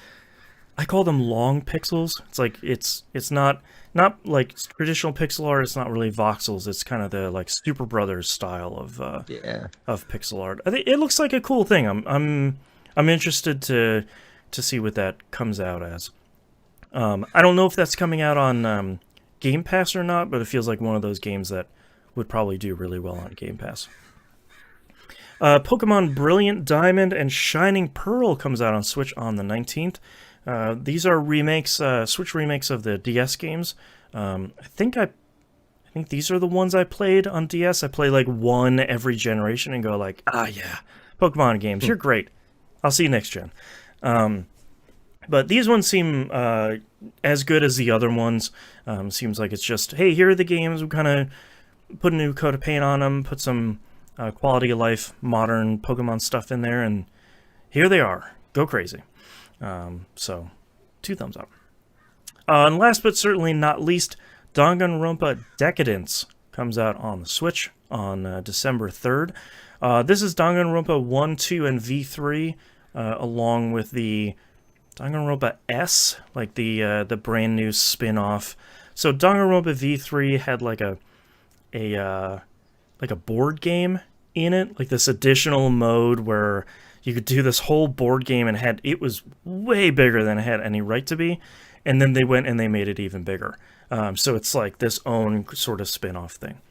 I call them long pixels. It's like it's not like traditional pixel art. It's not really voxels. It's kind of the like Super Brothers style of pixel art. I think it looks like a cool thing. I'm interested to see what that comes out as. I don't know if that's coming out on Game Pass or not, but it feels like one of those games that would probably do really well on Game Pass. Pokemon Brilliant Diamond and Shining Pearl comes out on Switch on the 19th. These are remakes, Switch remakes of the DS games. I think these are the ones I played on DS. I play like one every generation and go like, yeah, Pokemon games, you're great. I'll see you next gen. But these ones seem as good as the other ones. Seems like it's just, hey, here are the games. We kind of put a new coat of paint on them, put some quality of life, modern Pokemon stuff in there, and here they are. Go crazy. So, 2 thumbs up. And last but certainly not least, Danganronpa Decadence comes out on the Switch on December 3rd. This is Danganronpa 1, 2, and V3, along with the Danganronpa S, like the brand new spin-off. So Danganronpa V3 had like a board game in it, like this additional mode where you could do this whole board game, and it was way bigger than it had any right to be. And then they went and they made it even bigger. So it's like this own sort of spin-off thing.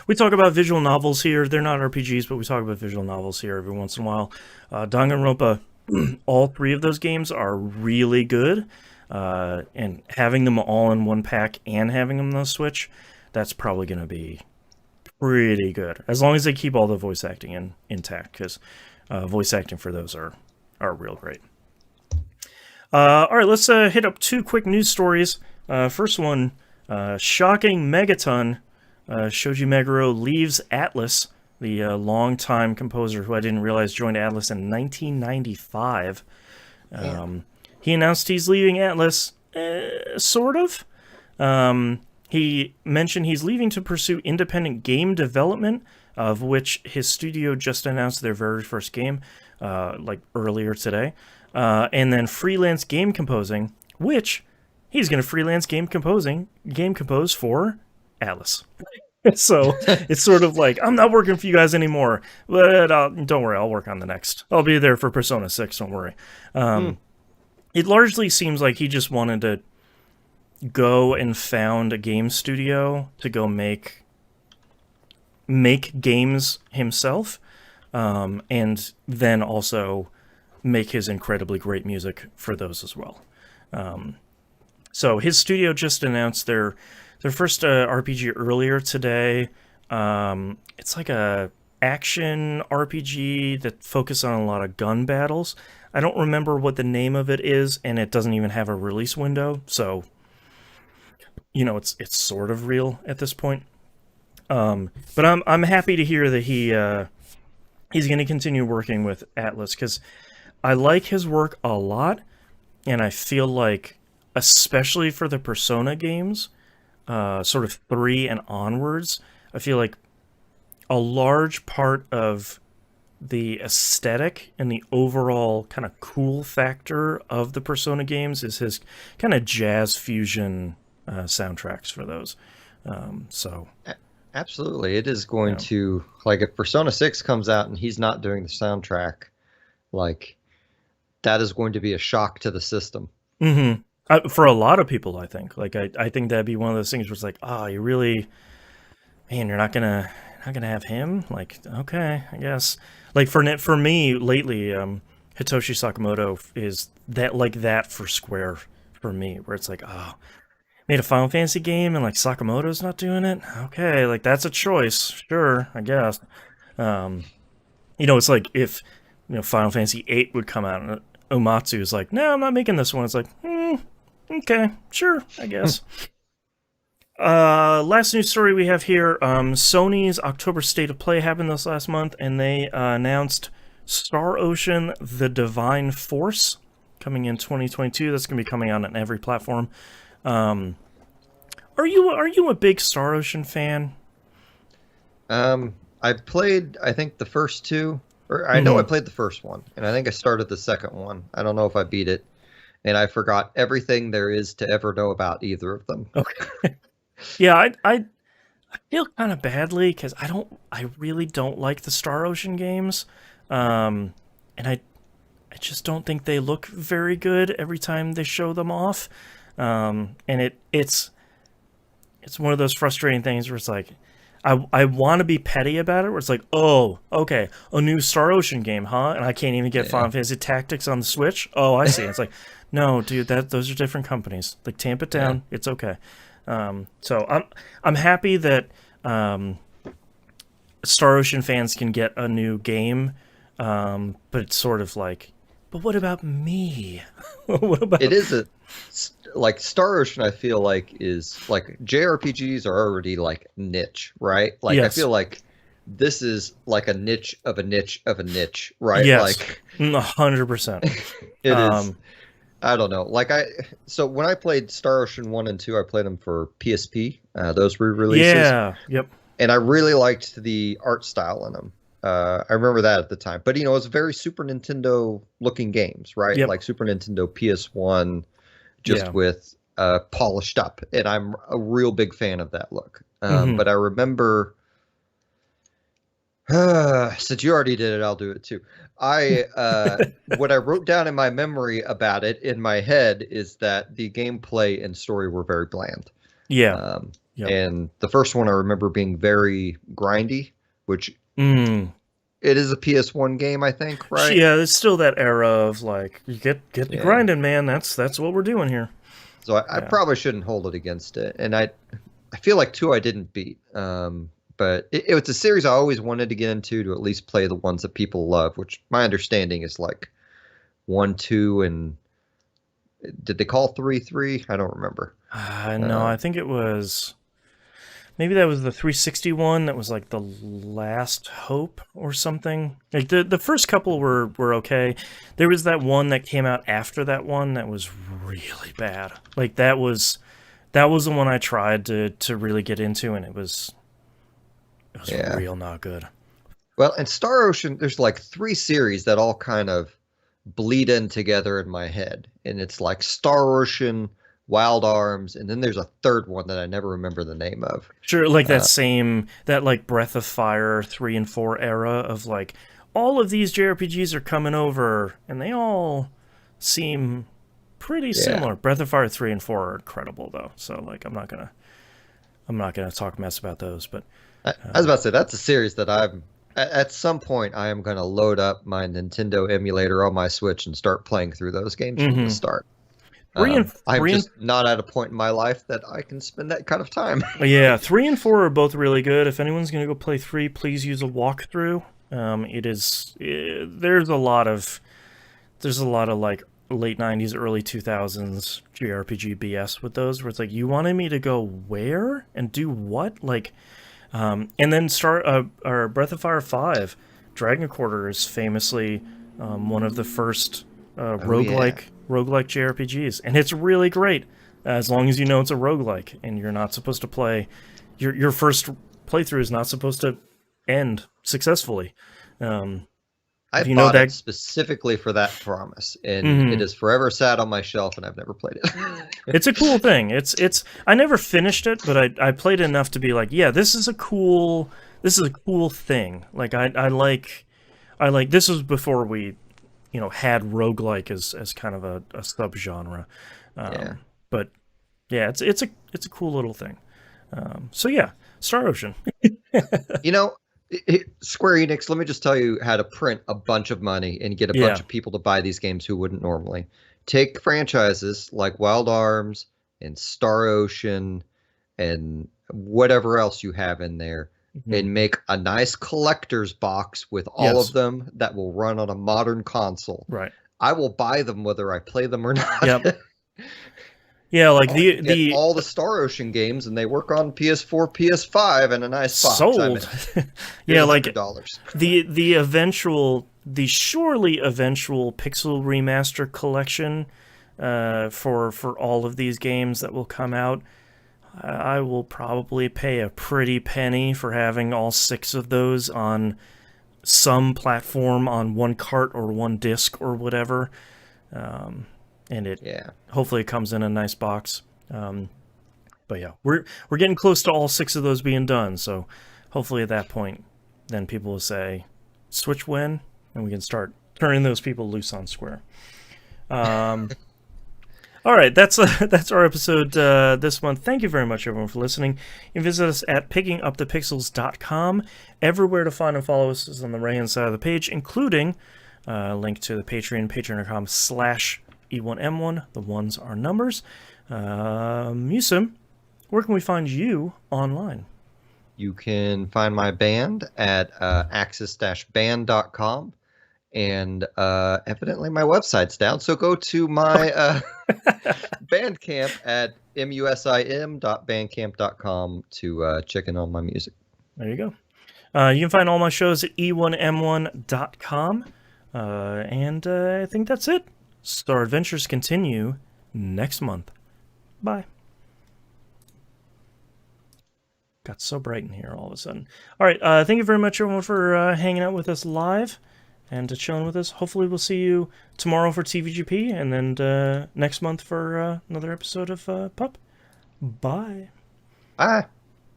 We talk about visual novels here. They're not RPGs, but we talk about visual novels here every once in a while. Danganronpa, all 3 of those games are really good. And having them all in one pack and having them on the Switch, that's probably going to be pretty good. As long as they keep all the voice acting intact, because voice acting for those are real great. All right, let's hit up 2 quick news stories. First one, shocking megaton. Shojimegaro leaves Atlas, the longtime composer who I didn't realize joined Atlas in 1995. He announced he's leaving Atlas, sort of. He mentioned he's leaving to pursue independent game development, of which his studio just announced their very first game, like earlier today. And then freelance game composing, which he's going to freelance game compose for Atlas. So it's sort of like, I'm not working for you guys anymore, but don't worry, I'll work on the next. I'll be there for Persona 6, don't worry. It largely seems like he just wanted to go and found a game studio to go make games himself, and then also make his incredibly great music for those as well. So his studio just announced their first RPG earlier today. It's like a action RPG that focuses on a lot of gun battles. I don't remember what the name of it is, and it doesn't even have a release window, so it's sort of real at this point. But I'm happy to hear that he's going to continue working with Atlas, because I like his work a lot, and I feel like, especially for the Persona games, sort of 3 and onwards, I feel like a large part of the aesthetic and the overall kind of cool factor of the Persona games is his kind of jazz fusion soundtracks for those. So absolutely, it is going to, like, if Persona 6 comes out and he's not doing the soundtrack, like, that is going to be a shock to the system. For a lot of people, I think. Like, I think that'd be one of those things where it's like, oh, you really, man, you're not gonna have him. Like, okay, I guess. Like for me lately, Hitoshi Sakamoto is that for Square for me, where it's like, oh, made a Final Fantasy game and like Sakamoto's not doing it. Okay, like that's a choice, sure, I guess. It's like if Final Fantasy VIII would come out and Uematsu is like, no, I'm not making this one. It's like, okay, sure, I guess. Last news story we have here, Sony's October State of Play happened this last month, and they announced Star Ocean: The Divine Force coming in 2022. That's going to be coming out on every platform. Are you a big Star Ocean fan? I played, I think, the first 2, or I know I played the first one, and I think I started the second one. I don't know if I beat it, and I forgot everything there is to ever know about either of them. Okay. Yeah, I feel kind of badly because I really don't like the Star Ocean games, and I just don't think they look very good every time they show them off, and it's one of those frustrating things where it's like, I want to be petty about it, where it's like, oh, okay, a new Star Ocean game, huh? And I can't even get Final Fantasy Tactics on the Switch? Oh, I see. It's like, no, dude, those are different companies. Like, tamp it down. It's okay. So I'm happy that Star Ocean fans can get a new game, but it's sort of like, but what about me? What about... It is like Star Ocean, I feel like, is like JRPGs are already like niche, right? Like, yes. I feel like this is like a niche of a niche of a niche, right? Yes, like 100%. It is. I don't know. So when I played Star Ocean 1 and 2, I played them for PSP. Those re-releases. Yeah. Yep. And I really liked the art style in them. I remember that at the time. But it was very Super Nintendo looking games, right? Yep. Like Super Nintendo PS1, just with polished up. And I'm a real big fan of that look. But I remember, since you already did it, I'll do it too. What I wrote down in my memory about it in my head is that the gameplay and story were very bland. Yeah. And the first one I remember being very grindy, which it is a PS1 game, I think, right? Yeah, it's still that era of like, you get the grinding, man. That's what we're doing here. So I probably shouldn't hold it against it. And I feel like 2 I didn't beat. But it was a series I always wanted to get into, to at least play the ones that people love, which my understanding is like 1, 2, and did they call 3 3? I don't remember. No, I think it was, maybe that was the 360 one that was like the last hope or something. Like the first couple were okay. There was that one that came out after that one that was really bad. Like that was the one I tried to really get into, and it was real not good. Well, in Star Ocean, there's like 3 series that all kind of bleed in together in my head. And it's like Star Ocean Wild Arms, and then there's a third one that I never remember the name of. Sure, like that like Breath of Fire 3 and 4 era of like all of these JRPGs are coming over, and they all seem pretty similar. Breath of Fire 3 and 4 are incredible though, so like I'm not gonna talk mess about those. But I was about to say that's a series that at some point I am gonna load up my Nintendo emulator on my Switch and start playing through those games from the start. I'm just not at a point in my life that I can spend that kind of time. Yeah, 3 and 4 are both really good. If anyone's going to go play 3, please use a walkthrough. There's a lot of like late 90s, early 2000s JRPG BS with those, where it's like, you wanted me to go where and do what? Like, and then start our Breath of Fire 5. Dragon Quarter is famously one of the first roguelike JRPGs, and it's really great as long as you know it's a roguelike and you're not supposed to play your first playthrough is not supposed to end successfully. I bought it specifically for that promise, and it is forever sat on my shelf, and I've never played it. It's a cool thing. It's I never finished it, but I played enough to be like, yeah, this is a cool thing. Like I like this was before we had roguelike as kind of a subgenre. But yeah, it's a cool little thing. So yeah, Star Ocean. Square Enix, let me just tell you how to print a bunch of money and get a bunch of people to buy these games who wouldn't normally. Take franchises like Wild Arms and Star Ocean and whatever else you have in there, and make a nice collector's box with all of them that will run on a modern console. Right. I will buy them whether I play them or not. Yep. Yeah, like all the Star Ocean games, and they work on PS4, PS5, and a nice box. Sold. Yeah, like $100. the surely eventual Pixel Remaster collection for all of these games that will come out. I will probably pay a pretty penny for having all 6 of those on some platform on one cart or one disc or whatever. And hopefully it comes in a nice box. But yeah, we're getting close to all 6 of those being done. So hopefully at that point, then people will say, Switch when? And we can start turning those people loose on Square. All right, that's our episode this month. Thank you very much, everyone, for listening. You can visit us at pickingupthepixels.com. Everywhere to find and follow us is on the right-hand side of the page, including a link to the Patreon, patreon.com/E1M1. The ones are numbers. Musim, where can we find you online? You can find my band at axis-band.com. And evidently my website's down, so go to my Bandcamp at musim.bandcamp.com to check in on my music. There you go. You can find all my shows at e1m1.com. And I think that's it. Star Adventures continue next month. Bye. Got so bright in here all of a sudden. All right, thank you very much, everyone, for hanging out with us live and chilling with us. Hopefully we'll see you tomorrow for TVGP, and then next month for another episode of PUP. Bye. Bye.